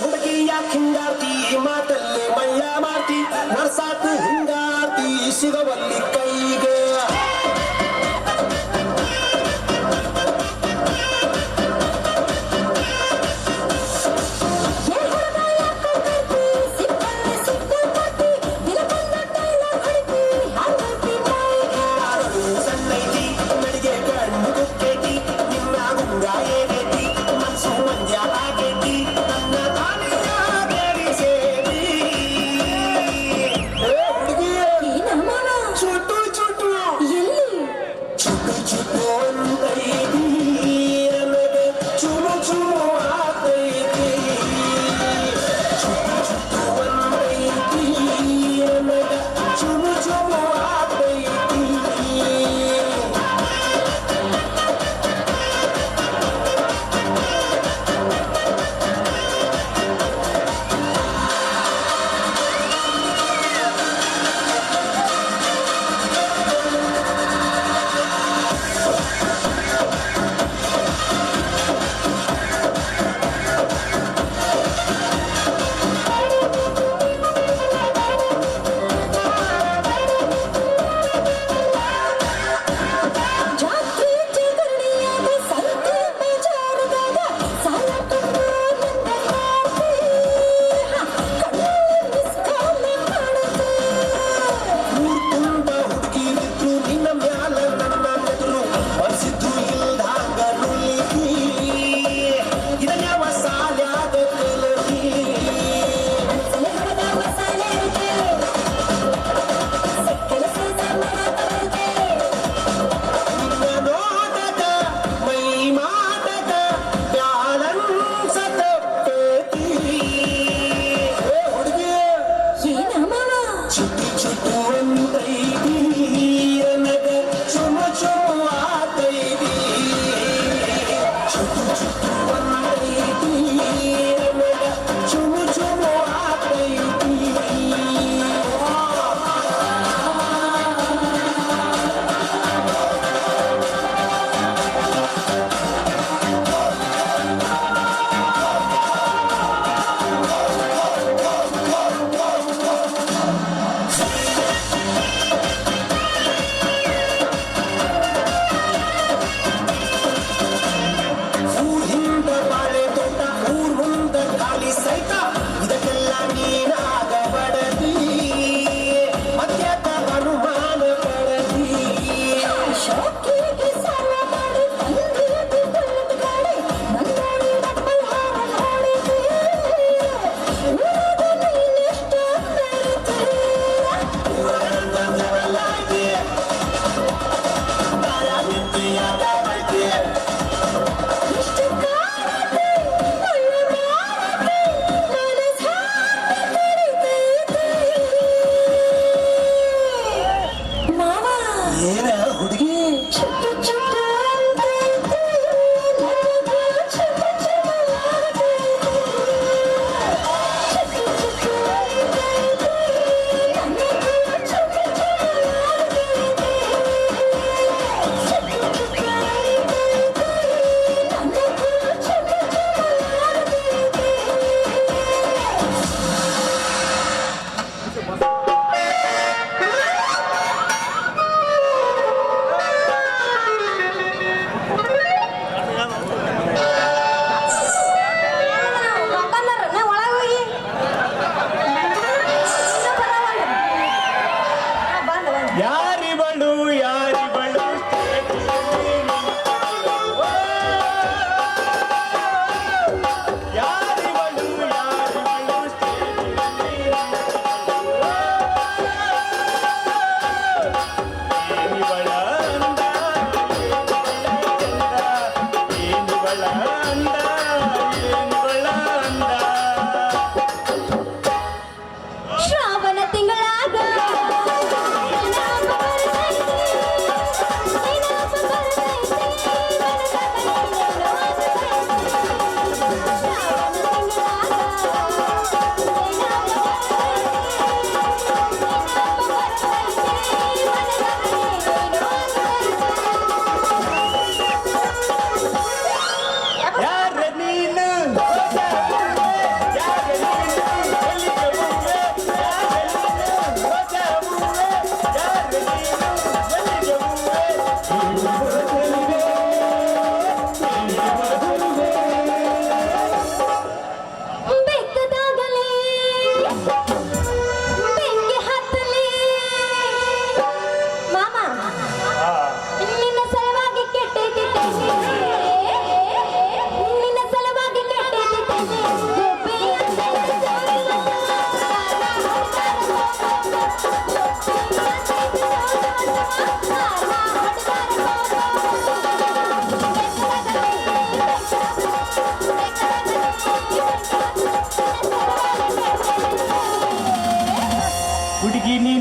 ಹುಡುಗಿ ಯಾಕೆ ಹಿಂಗಾರ್ತಿ ಮಾತಲ್ಲಿ ಮಳ್ಳ ಮಾಡ್ತಿ ನರ್ಸಾಕ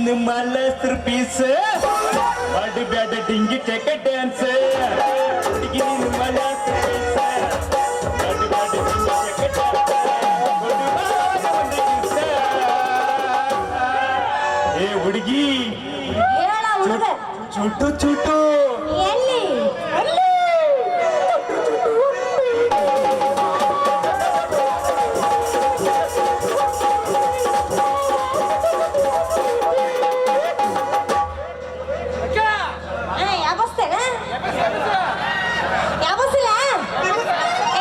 ಹುಡುಗಿನ ಮಲ್ಲಸ್ತ್ರ ಪೀಸ್ ಮಾಡಿ ಬ್ಯಾಡ ಡಿಂಗಿ ಟೆಕ ಡ್ಯಾನ್ಸ್ ಹುಡುಗಿನ ಮಲ್ಲಸ್ತ್ರ ಪೀಸ್ ಮಾಡಿ ಬ್ಯಾಡ ಡಿಂಗಿ ಟೆಕ ಏ ಹುಡುಗಿ ಹೇಳ ಹುಡುಗ ಚುಟು ಚುಟು ಎಲ್ಲಿ ಯಾಬಸ್ತೇನೆ ಯಾಬಸ್ತಿಲ್ಲ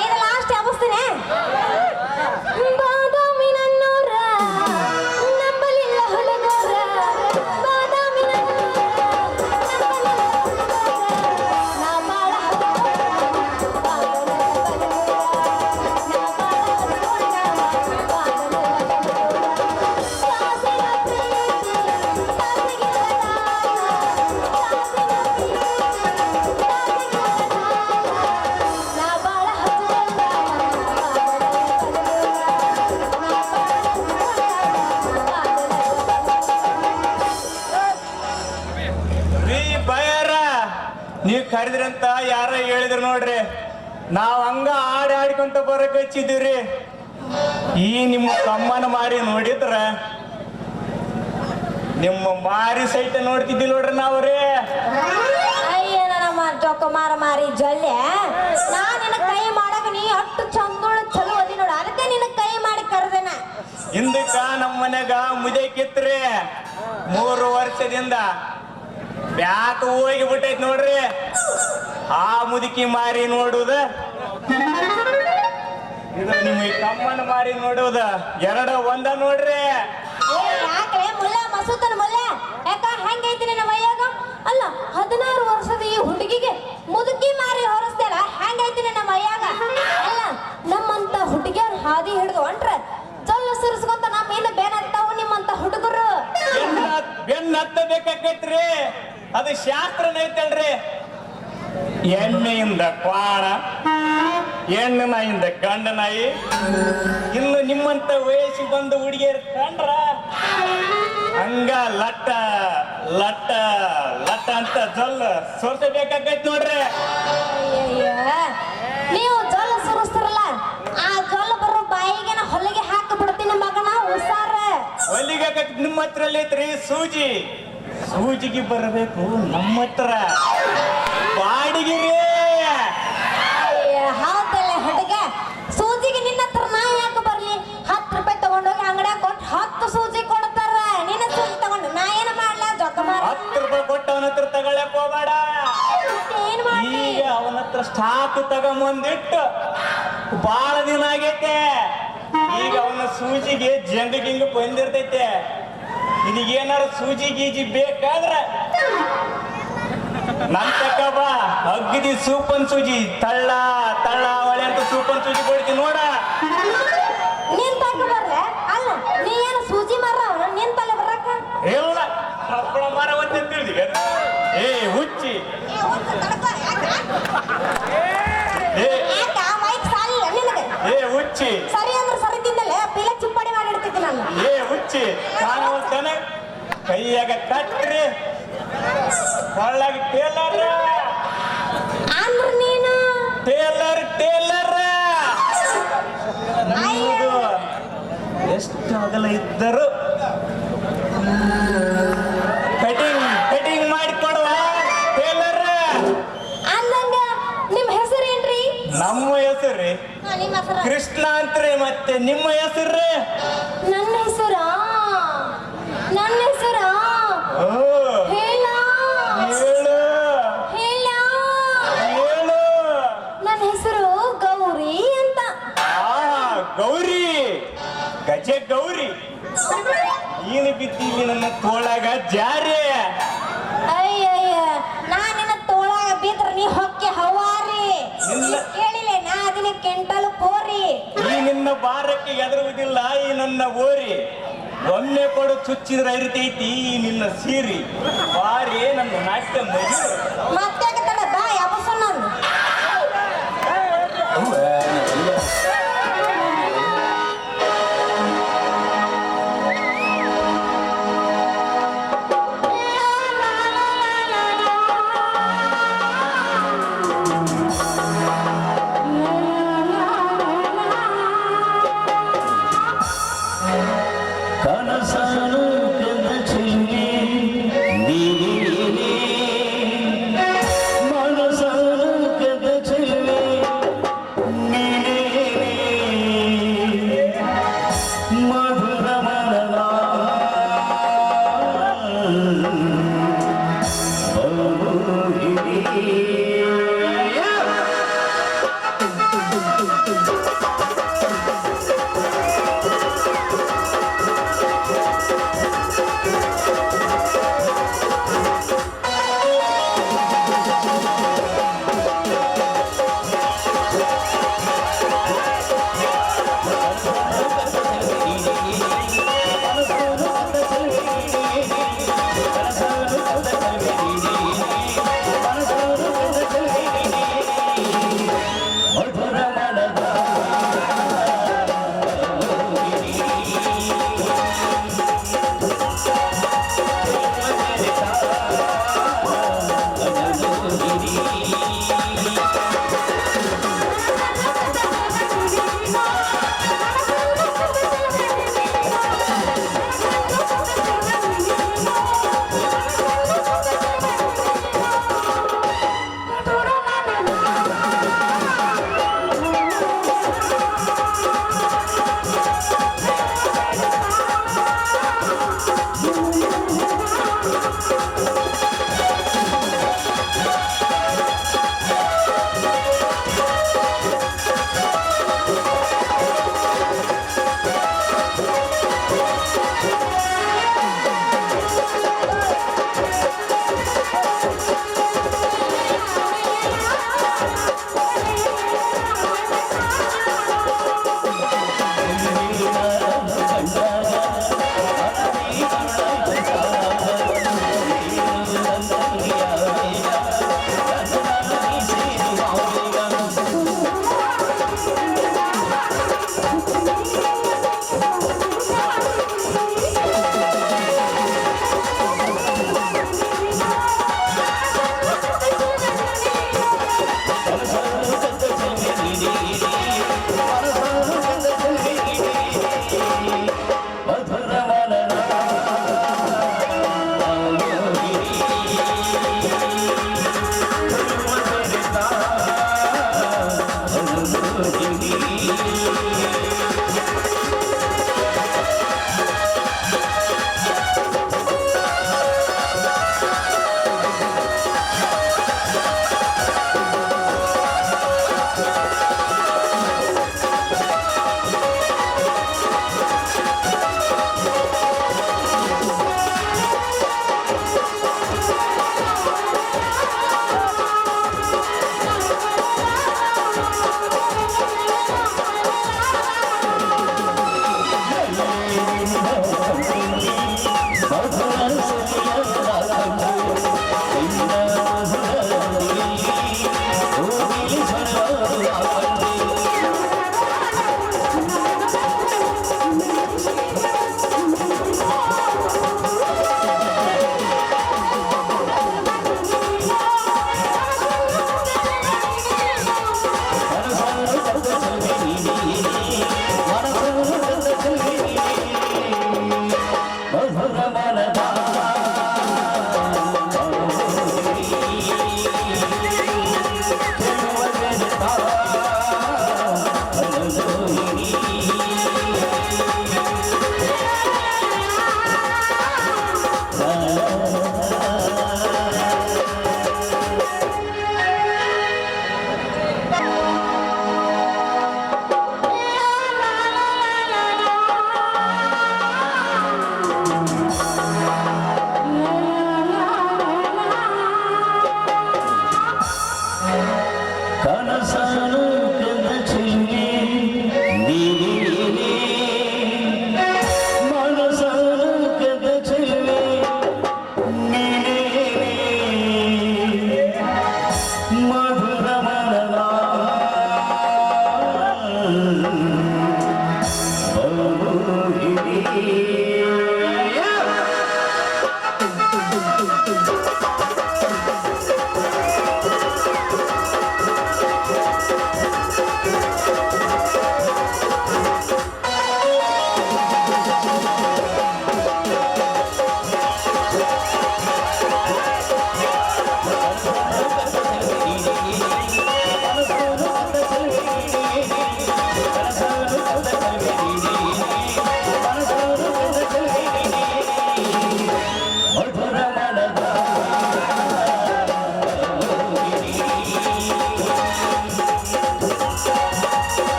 ಇದು ಲಾಸ್ಟ್ ಯಾಬಸ್ತೇನೆ ಬಾದಾಮಿ ನನ್ನೋರ ನಂಬಲಿಲ್ಲ ಹುಡುಗರ ಬಾದಾಮಿ ನಾ ಬಾಳ ರೀ ಬಯರ ನೀವ್ ಕರೆದ್ರಂತ ಯಾರ ಹೇಳಿದ್ರು ನೋಡ್ರಿ ನಾವ್ ಹಂಗ ಆಡ್ಕೊಂತ ಬರಕ್ ಹಚ್ಚಿದ್ದೀವ್ರಿ ಈ ನಿಮ್ಮ ಕಮ್ಮನ ಮಾರಿ ನೋಡಿದ್ರ ನಿಮ್ಮ ಮಾರಿ ಸೈಟ್ ನೋಡ್ತಿದ್ದಿಲ್ಲ ನೋಡ್ರಿ ನಾವ್ರಿ ಅಯ್ಯ ನಮ್ಮ ಚೊಕ್ಕಮಾರ ಮಾರಿ ಜಲ್ಲೆ ನಾ ನಿನ್ನ ಕೈ ಮಾಡಕ್ ನೀ ಅಷ್ಟು ಚಂದೋಳ ಚಲೋ ಅದಿ ನೋಡ ಅದಕ್ಕೆ ನಿನ್ನ ಕೈ ಮಾಡಿ ಕರೆದೇನ ಹಿಂದಕ್ಕ ನಮ್ಮ ಮನ್ಯಾಗ ಮುದಕಿತ್ರಿ 3 ವರ್ಷದಿಂದ ಬ್ಯಾಕ್ ಹೋಗಿ ಬಿಟ್ಟೈತ್ ನೋಡ್ರಿ ಆ ಮುದುಕಿ ಮಾರಿ ನೋಡುದ ಇದು ನಿಮ್ಮ ಈ ಕಮ್ಮನ ಮಾರಿ ನೋಡುದ ಎರಡ ಒಂದ ನೋಡ್ರಿ ಯಾಕೆ ಮುಲ್ಲ ಮಸೂತನ ಮುಲ್ಲ ಯಾಕ ಹೆಂಗೈತಿ ನಿನ್ನ ಮೈಯಾಗ ಅಲ್ಲ 16 ವರ್ಷದ ಈ ಹುಡುಗಿಗೆ ಮುದುಕಿ ಮಾರಿ ಹೊರಸ್ತಾರ ಹೆಂಗೈತಿ ನಿನ್ನ ಮೈಯಾಗ ಅಲ್ಲ ನಮ್ಮಂತ ಹುಡುಗಿಯರ್ ಹಾದಿ ಹಿಡಿದು ಹೊಂಟ್ರ ಚೊಲ್ಲ ಸುರಿಸ್ಕೊಂತ ನಮ್ಮ ಹಿಂದೆ ಬೇನಂತಾವು ನಿಮ್ಮಂತ ಹುಡುಗರು ಬೆನ್ನ ಹತ್ತಬೇಕಾಕೈತ್ರಿ ಅದು ಶಾಸ್ತ್ರನ ಐತಲ್ರಿ ಎಣ್ಣೆಯಿಂದ ಕ್ವಾಣ ಹೆಣ್ಣು ನಾಯಿಂದ ಗಂಡ ನಾಯಿ ಇನ್ನು ನಿಮ್ಮಂತ ವಯಸ್ಸು ಬಂದು ಹುಡುಗಿಯರ್ ಕಂಡ್ರ ಹಂಗ ಲಟ್ಟ ಲಟ್ಟ ಲಟ್ಟ ಅಂತ ಜೊಲ್ಲ ಸೋರ್ಸಬೇಕಾಗೈತ್ ನೋಡ್ರಿ ಅಯ್ಯಯ್ಯ ನೀವು ಜೊಲ್ಲ ಸುರಿಸ್ತಾರಲ್ಲ ಆ ಜೊಲ್ಲ ಬರೋ ಬಾಯಿಗೆ ನಾ ಹೊಲಿಗೆ ಹಾಕಿ ಬಿಡ್ತೀನಿ ಮಗನ ಹುಷಾರ ಹೊಲಿಗೆ ನಿಮ್ಮ ಹತ್ರ ಐತ್ರಿ ಸೂಜಿ ಸೂಜಿಗೆ ಬರಬೇಕು ನಮ್ಮ ಹತ್ರ ಬಾಡಿಗೆ ಹೌದಲ್ಲ ಹುಡುಗ ಸೂಜಿಗೆ ನಿನ್ನ ಹತ್ರ ನಾ ಯಾಕೆ ಬರ್ಲಿ 10 ರೂಪಾಯಿ ತಗೊಂಡೋಗಿ ಅಂಗಡಿಯಾಗ ಕೊಟ್ಟು 10 ಸೂಜಿ ಕೊಡ್ತಾರ ನಿನ್ನ ಸೂಜಿ ತಗೊಂಡು ನಾ ಏನ ಮಾಡ್ಲ ಜೊಕ್ಕ ಮಾರ 10 ರೂಪಾಯಿ ಕೊಟ್ಟು ಅವನ ಹತ್ರ ತಗೊಳಕ್ ಹೋಗ್ಬೇಡ ಏನ್ ಮಾಡ್ಲಿ ಈಗ ಅವನ ಹತ್ರ ಸ್ಟಾಕ್ ತಗೊಂಬಂದಿಟ್ಟು ಬಾಳ ದಿನ ಆಗೈತೆ ಈಗ ಅವನ ಸೂಜಿಗೆ ಜಂಗ ಗಿಂಗ ಬಂದಿರ್ತೈತೆ ನಿನಗೇನಾರ ಸೂಜಿ ಗೀಜಿ ಬೇಕಾದ್ರ ನನ್ ತಕ ಬಾ ಅಗ್ದಿ ಸೂಪನ್ ಸೂಜಿ ತಳ್ಳ ತಳ್ಳ ಒಳೆ ಅಂತ ಸೂಪನ್ ಸೂಜಿ ಕೊಡ್ತೀನಿ ನೋಡ ನೀನ್ ತಕ ಬರ್ಲೆ ಅಲ್ಲ ನೀ ಏನು ಸೂಜಿ ಮಾರ ನಿನ್ ತಲೆ ಬರಕ ಇಲ್ಲ ಹಪ್ಪಳ ಮರ ಒಂದೇ ತಿಳಿದಿಗೆ ಏ ಹುಚ್ಚಿ ಯಾಕ ಮೈಕ್ ಸಾಲಿಲ್ಲ ನಿನಗೆ ಏ ಹುಚ್ಚಿ ಸರಿ ಅಂದ್ರೆ ಸರಿ ತಿನ್ನಲೆ ಪಿಲ ಚಿಪ್ಪಾಡಿ ಮಾಡಿಡ್ತಿದ್ದೆ ನಾನು ಏ ಹುಚ್ಚಿ ಕಾಣುವಂತಾನೆ ಕೈಯಾಗ ಕಟ್ರಿ ಕೊಳ್ಳಾಗ ಟೇಲರ್ ಅಂದ್ರ ನೀನು ಟೇಲರ್ ಟೇಲರ್ ಅಯ್ಯೋ. ಎಷ್ಟು ಅಗಲ ಇದ್ದರು ಕಟಿಂಗ್ ಕಟಿಂಗ್ ಮಾಡಿಕೊಡುವ ಟೇಲರ್ ಅಂದಂಗ ನಿಮ್ ಹೆಸರೇನ್ರಿ ನಮ್ಮ ಹೆಸರು ನಿಮ್ಮ ಹೆಸರು ಕೃಷ್ಣ ಅಂತ್ರಿ ಮತ್ತೆ ನಿಮ್ಮ ಹೆಸರು ನನ್ನ ಹೆಸರಾ ಓ ಹೇಳ ಹೇಳು ಹೇಳ ಹೇಳು ನನ್ನ ಹೆಸರು ಗೌರಿ ಅಂತ ಗೌರಿ ಗಜ ಗೌರಿ ನೀನು ಬಿದ್ದಿಲ್ಲಿ ನನ್ನ ತೋಳಾಗ ಜಾರಿ ಅಯ್ಯಯ್ಯ ನಾ ನಿನ್ನ ತೋಳಾಗ ಬಿದ್ರ ನೀ ಹೊಕ್ಕೆ ಹವಾರಿ ಇಲ್ಲ. ಕೇಳಿಲೆ ನಾ ಅದನ್ನ ಕೆಂಟಲು ಕೋರಿ ಈ ನಿನ್ನ ಭಾರಕ್ಕೆ ಎದುರುವುದಿಲ್ಲ ಈ ನನ್ನ ಓರಿ ಒಮ್ಮೆ ಕೊಡು ಚುಚ್ಚಿದ್ರೆ ಇರ್ತೈತಿ ಈ ನಿನ್ನ ಸೀರಿ ಬಾರಿ ನನ್ನ ನಾಟ್ಯ ಮಗಿ ಮತ್ತೆ ತಡ ಬಾ ಯಾವಸು ನಾನು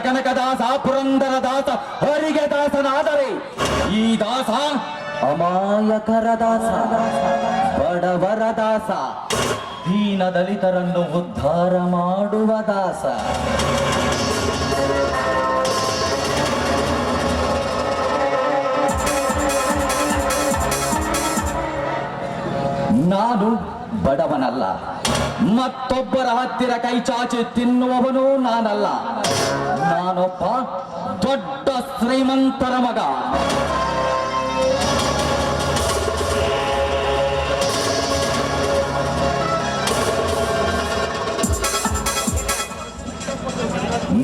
ಕನಕದಾಸ ಪುರಂದರ ದಾಸ ಹರಿಗೆ ದಾಸನಾದರೆ ಈ ದಾಸ ಅಮಾಯಕರ ದಾಸ, ಬಡವರ ದಾಸ, ದೀನ ದಲಿತರನ್ನು ಉದ್ಧಾರ ಮಾಡುವ ದಾಸ. ನಾನು ಬಡವನಲ್ಲ, ಮತ್ತೊಬ್ಬರ ಹತ್ತಿರ ಕೈ ಚಾಚಿ ತಿನ್ನುವವನು ನಾನಲ್ಲ. ನಾನೊಬ್ಬ ದೊಡ್ಡ ಶ್ರೀಮಂತರ ಮಗ.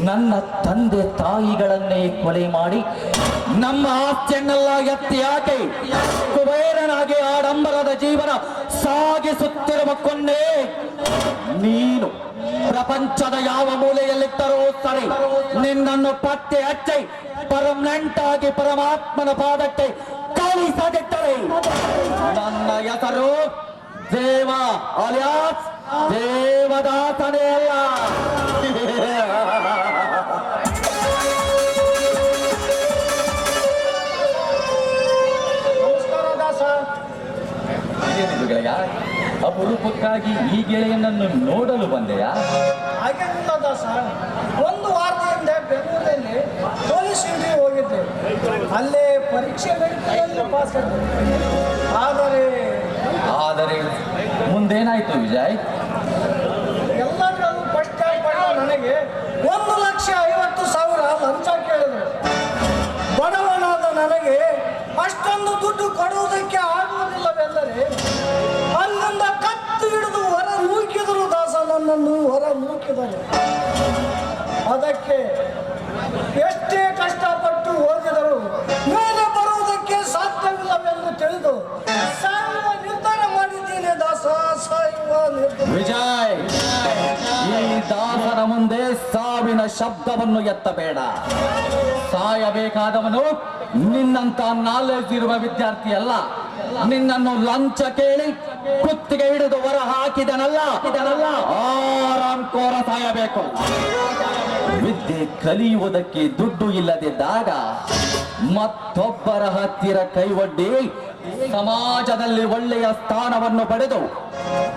ನನ್ನ ತಂದೆ ತಾಯಿಗಳನ್ನೇ ಕೊಲೆ ಮಾಡಿ ನಮ್ಮ ಆಸ್ತಿಯನ್ನೆಲ್ಲ ಎತ್ತಿ ಹಾಕಿ ಕುಬೇರನಾಗಿ ಆಡಂಬರದ ಜೀವನ ಸಾಗಿಸುತ್ತಿರುವ ಕೊಂಡೆ ನೀನು. ಪ್ರಪಂಚದ ಯಾವ ಮೂಲೆಯಲ್ಲಿಟ್ಟರೂ ಸರಿ, ನಿನ್ನನ್ನು ಪತ್ತೆ ಹಚ್ಚಿ ಪರ್ಮನೆಂಟ್ ಆಗಿ ಪರಮಾತ್ಮನ ಪಾದಕ್ಕೆ ಕಳಿಸದಿಟ್ಟರೆ ನನ್ನ ಹೆಸರು ದೇವ ಅಲಿಯಾಸ್ ದೇವದಾಸನೇ ಅಲ್ಲ. ನಮಸ್ಕಾರ ದಾಸ. ಅಪರೂಪಕ್ಕಾಗಿ ಈ ಗೆಳೆಯನನ್ನು ನೋಡಲು ಬಂದೆಯಾ? ಹಾಗೇನಿಲ್ಲ ದಾಸ, ಒಂದು ವಾರದಿಂದ ಬೆಂಗಳೂರಲ್ಲಿ ಪೊಲೀಸ್ ಇಂಟರ್ವ್ಯೂ ಹೋಗಿದ್ದೆ. ಅಲ್ಲೇ ಪರೀಕ್ಷೆ ನಡೀತದಲ್ಲಿ ಪಾಸ್ ಆಗಿದೆ. ಆದರೆ ಮುಂದೇನಾಯ್ತು ವಿಜಯ್? ಎಲ್ಲರೂ ಫಸ್ಟ್ ಟೈಮ್ ನನಗೆ 1,50,000 ಲಂಚ ಕೇಳಿದ್ರು. ಬಡವನಾದ ನನಗೆ ಅಷ್ಟೊಂದು ದುಡ್ಡು ಕೊಡುವುದಕ್ಕೆ ಆಗುವುದಿಲ್ಲವೆಲ್ಲರೇ ಅಲ್ಲಿಂದ ಕತ್ತು ಹಿಡಿದು ಹೊರ ನೂಕಿದರು ದಾಸ. ನನ್ನನ್ನು ಹೊರ ನೂಕಿದರು. ಅದಕ್ಕೆ ಎಷ್ಟೇ ಕಷ್ಟಪಟ್ಟು ಓದಿದರು ಮೇಲೆ ಬರುವುದಕ್ಕೆ ಸಾಧ್ಯವಿಲ್ಲವೆಂದು ತಿಳಿದು ಸಾಯುವ ನಿರ್ಧಾರ ಮಾಡಿದ್ದೀನಿ ದಾಸ. ಸಾಯುವ ನಿರ್ಧಾರ. ವಿಜಯ್, ಈ ದಾಸನ ಮುಂದೆ ಸಾವಿನ ಶಬ್ದವನ್ನು ಎತ್ತಬೇಡ. ಸಾಯಬೇಕಾದವನು ನಿನ್ನಂತ ನಾಲೆಜ್ ಇರುವ ವಿದ್ಯಾರ್ಥಿ ಅಲ್ಲ. ನಿನ್ನನ್ನು ಲಂಚ ಕೇಳಿ ಕುತ್ತಿಗೆ ಹಿಡಿದು ಹೊರ ಹಾಕಿದನಲ್ಲ, ಆರಾಮ್ಕೋರ ಸಾಯಬೇಕು. ವಿದ್ಯೆ ಕಲಿಯುವುದಕ್ಕೆ ದುಡ್ಡು ಇಲ್ಲದಿದ್ದಾಗ ಮತ್ತೊಬ್ಬರ ಹತ್ತಿರ ಕೈವಡ್ಡಿ ಸಮಾಜದಲ್ಲಿ ಒಳ್ಳೆಯ ಸ್ಥಾನವನ್ನು ಪಡೆದು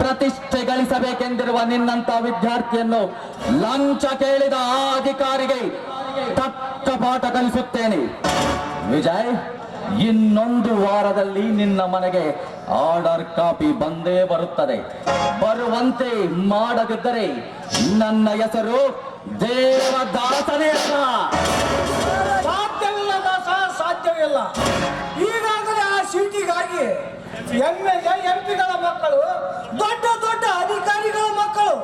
ಪ್ರತಿಷ್ಠೆ ಗಳಿಸಬೇಕೆಂದಿರುವ ನಿನ್ನಂತ ವಿದ್ಯಾರ್ಥಿಯನ್ನು ಲಂಚ ಕೇಳಿದ ಆ ಅಧಿಕಾರಿಗೆ ತಕ್ಕ ಪಾಠ ಕಲಿಸುತ್ತೇನೆ. ವಿಜಯ್, ಇನ್ನೊಂದು ವಾರದಲ್ಲಿ ನಿನ್ನ ಮನೆಗೆ ಆರ್ಡರ್ ಕಾಪಿ ಬಂದೇ ಬರುತ್ತದೆ. ಬರುವಂತೆ ಮಾಡದಿದ್ದರೆ ನನ್ನ ಹೆಸರು ದೇವದಾಸನೇ ಅಲ್ಲ. ಸಾಧ್ಯವಿಲ್ಲ ದಾಸ, ಸಾಧ್ಯವಿಲ್ಲ. ಈಗಾಗಲೇ ಆ ಸೀಟಿಗಾಗಿ MLA MP ಗಳ ಮಕ್ಕಳು, ದೊಡ್ಡ ದೊಡ್ಡ ಅಧಿಕಾರಿಗಳ ಮಕ್ಕಳು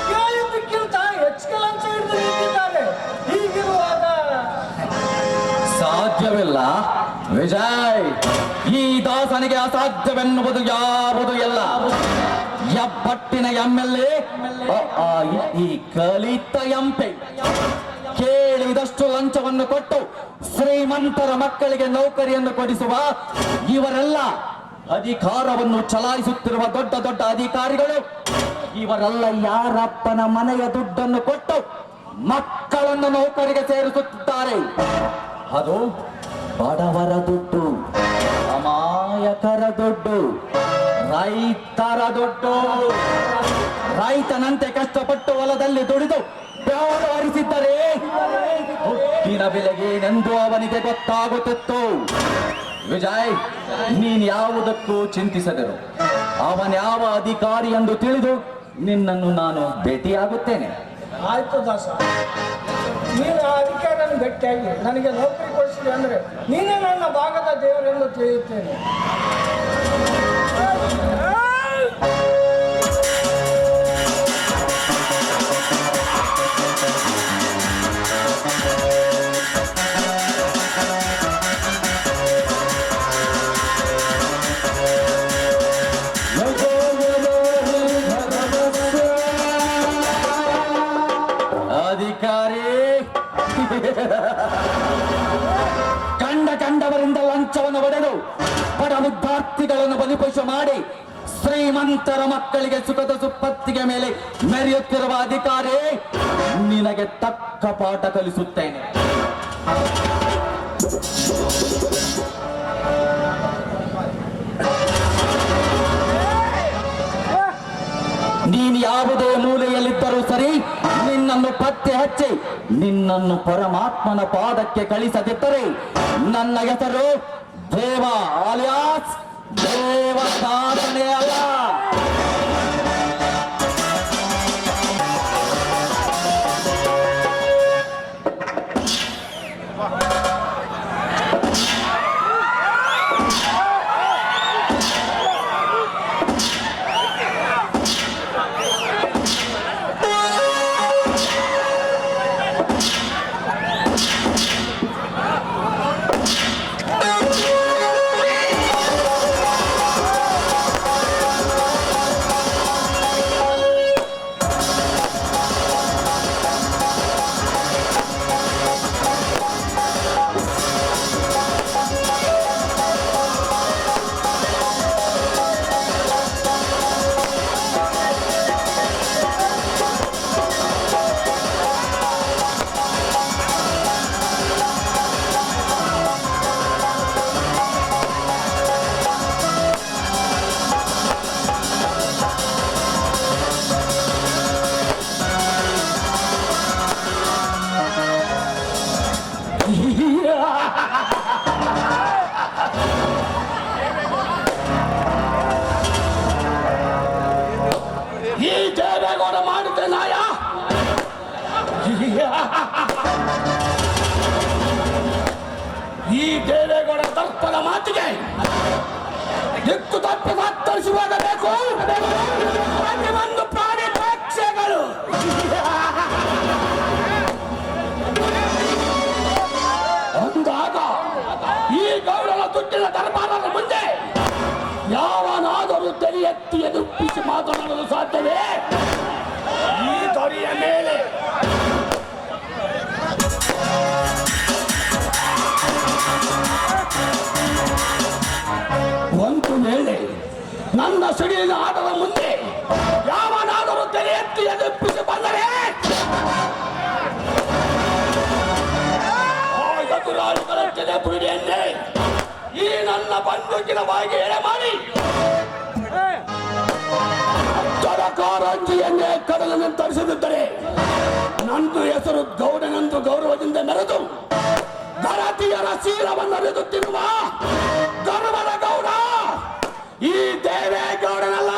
ಕೇಳಿದ್ದಕ್ಕಿಂತ ಹೆಚ್ಚಿಗೆ ಲಂಚ ಹಿಡಿದು ನಿಂತಿದ್ದಾರೆ. ಹೀಗಿರುವಾಗ ಸಾಧ್ಯವಿಲ್ಲ ವಿಜಯ್. ಈ ದಾಸನಿಗೆ ಅಸಾಧ್ಯವೆನ್ನುವುದು ಯಾವುದು ಇಲ್ಲ. ಹೆಬ್ಬಟ್ಟಿನ MLA, ಈ ಕಲಿತ MP ಕೇಳಿದಷ್ಟು ಲಂಚವನ್ನು ಕೊಟ್ಟು ಶ್ರೀಮಂತರ ಮಕ್ಕಳಿಗೆ ನೌಕರಿಯನ್ನು ಕೊಡಿಸುವ ಇವರೆಲ್ಲ ಅಧಿಕಾರವನ್ನು ಚಲಾಯಿಸುತ್ತಿರುವ ದೊಡ್ಡ ದೊಡ್ಡ ಅಧಿಕಾರಿಗಳು. ಇವರೆಲ್ಲ ಯಾರಪ್ಪನ ಮನೆಯ ದುಡ್ಡನ್ನು ಕೊಟ್ಟು ಮಕ್ಕಳನ್ನು ನೌಕರಿಗೆ ಸೇರಿಸುತ್ತಿದ್ದಾರೆ. ಅದು ಬಡವರ ದುಡ್ಡು, ಅಮಾಯಕರ ದುಡ್ಡು, ರೈತರ ದುಡ್ಡು. ರೈತನಂತೆ ಕಷ್ಟಪಟ್ಟು ಹೊಲದಲ್ಲಿ ದುಡಿದು ಬೆವರು ಹರಿಸಿದ್ದರೆ ಹುಟ್ಟಿನ ಬೆಲೆಗೇನೆಂದು ಅವನಿಗೆ ಗೊತ್ತಾಗುತ್ತಿತ್ತು. ವಿಜಯ್, ನೀನ್ ಯಾವುದಕ್ಕೂ ಚಿಂತಿಸದಿರು. ಅವನ್ಯಾವ ಅಧಿಕಾರಿ ಎಂದು ತಿಳಿದು ನಿನ್ನನ್ನು ನಾನು ಭೇಟಿಯಾಗುತ್ತೇನೆ. ಆಯ್ತು ದಾಸ, ನೀನು ಆ ಅಧಿಕಾರಿಯನ್ನು ಭೇಟಿಯಾಗಿ ನನಗೆ ನೌಕರಿ ಕೊಡಿಸಿದೆ ಅಂದರೆ ನೀನೇ ನನ್ನ ಭಾಗದ ದೇವರೆಂದು ತಿಳಿಯುತ್ತೇನೆ. ಅಧಿಕಾರಿ, ಕಂಡವರಿಂದ ಲಂಚವನ್ನು ಪಡೆದು ಬಡ ವಿದ್ಯಾರ್ಥಿಗಳನ್ನು ಬಲಿಪಶು ಮಾಡಿ ಶ್ರೀಮಂತರ ಮಕ್ಕಳಿಗೆ ಸುಖದ ಸುಪ್ಪತ್ತಿಗೆ ಮೇಲೆ ಮೆರೆಯುತ್ತಿರುವ ಅಧಿಕಾರಿ ನಿನಗೆ ತಕ್ಕ ಪಾಠ ಕಲಿಸುತ್ತೇನೆ. ನೀನು ಯಾವುದೇ ಮೂಲೆಯಲ್ಲಿದ್ದರೂ ಸರಿ, ನಿನ್ನನ್ನು ಪತ್ತೆ ಹಚ್ಚಿ ನಿನ್ನನ್ನು ಪರಮಾತ್ಮನ ಪಾದಕ್ಕೆ ಕಳಿಸದಿದ್ದರೆ ನನ್ನ ಹೆಸರು ದೇವ ಆಲಿಯಾಸ್ ದೇವದಾಸನೇ ಅಲ್ಲ. ಈ ದೇವೇಗೌಡ ಮಾಡಿದ ನಾಯ ಈ ದೇವೇಗೌಡ ದರ್ಪದ ಮಾತಿಗೆ ದಿಕ್ಕು ತಪ್ಪಿ ಮಾತರಿಸುವಾಗಬೇಕು. ಒಂದು ಪ್ರಾಣಿ ಪಕ್ಷಗಳು ಅಂದಾಗ ಈ ಗೌಡನ ದುಡ್ಡಿನ ದರ್ಬಾರದ ಮುಂದೆ ಯಾವನಾದರೂ ತಲೆ ಎತ್ತಿ ಎದುರಿಸಿ ಮಾತನಾಡಲು ಸಾಧ್ಯವೇ? ಈ ದೊರೆಯ ಮೇಲೆ ಒಂದು ವೇಳೆ ನನ್ನ ಸಿಡಿಲಿನ ಆಟದ ಮುಂದೆ ಯಾವನಾದರೂ ತಲೆ ಎತ್ತಿ ಎದುರಿಸಿ ಬಂದರೆ ಎದುರಾಳಿಗಳ ಪುಡಿಯನ್ನೇ ಈ ನನ್ನ ಬಂದೂಕಿನ ಬಾಯಿಗೆ ಎಳೆ ಮಾಡಿ ಕಾರಂಜಿಯನ್ನೇ ಕಡಲನ್ನು ತರಿಸದಿದ್ದರೆ ನಂದು ಹೆಸರು ಗೌಡನೆಂದು ಗೌರವದಿಂದ ಮೆರೆದು ಗರತಿಯರ ಶೀಲವನ್ನು ಅರಿದುತ್ತಿರುವ ಗರ್ವದ ಗೌಡ ಈ ದೇವೇಗೌಡನಲ್ಲ.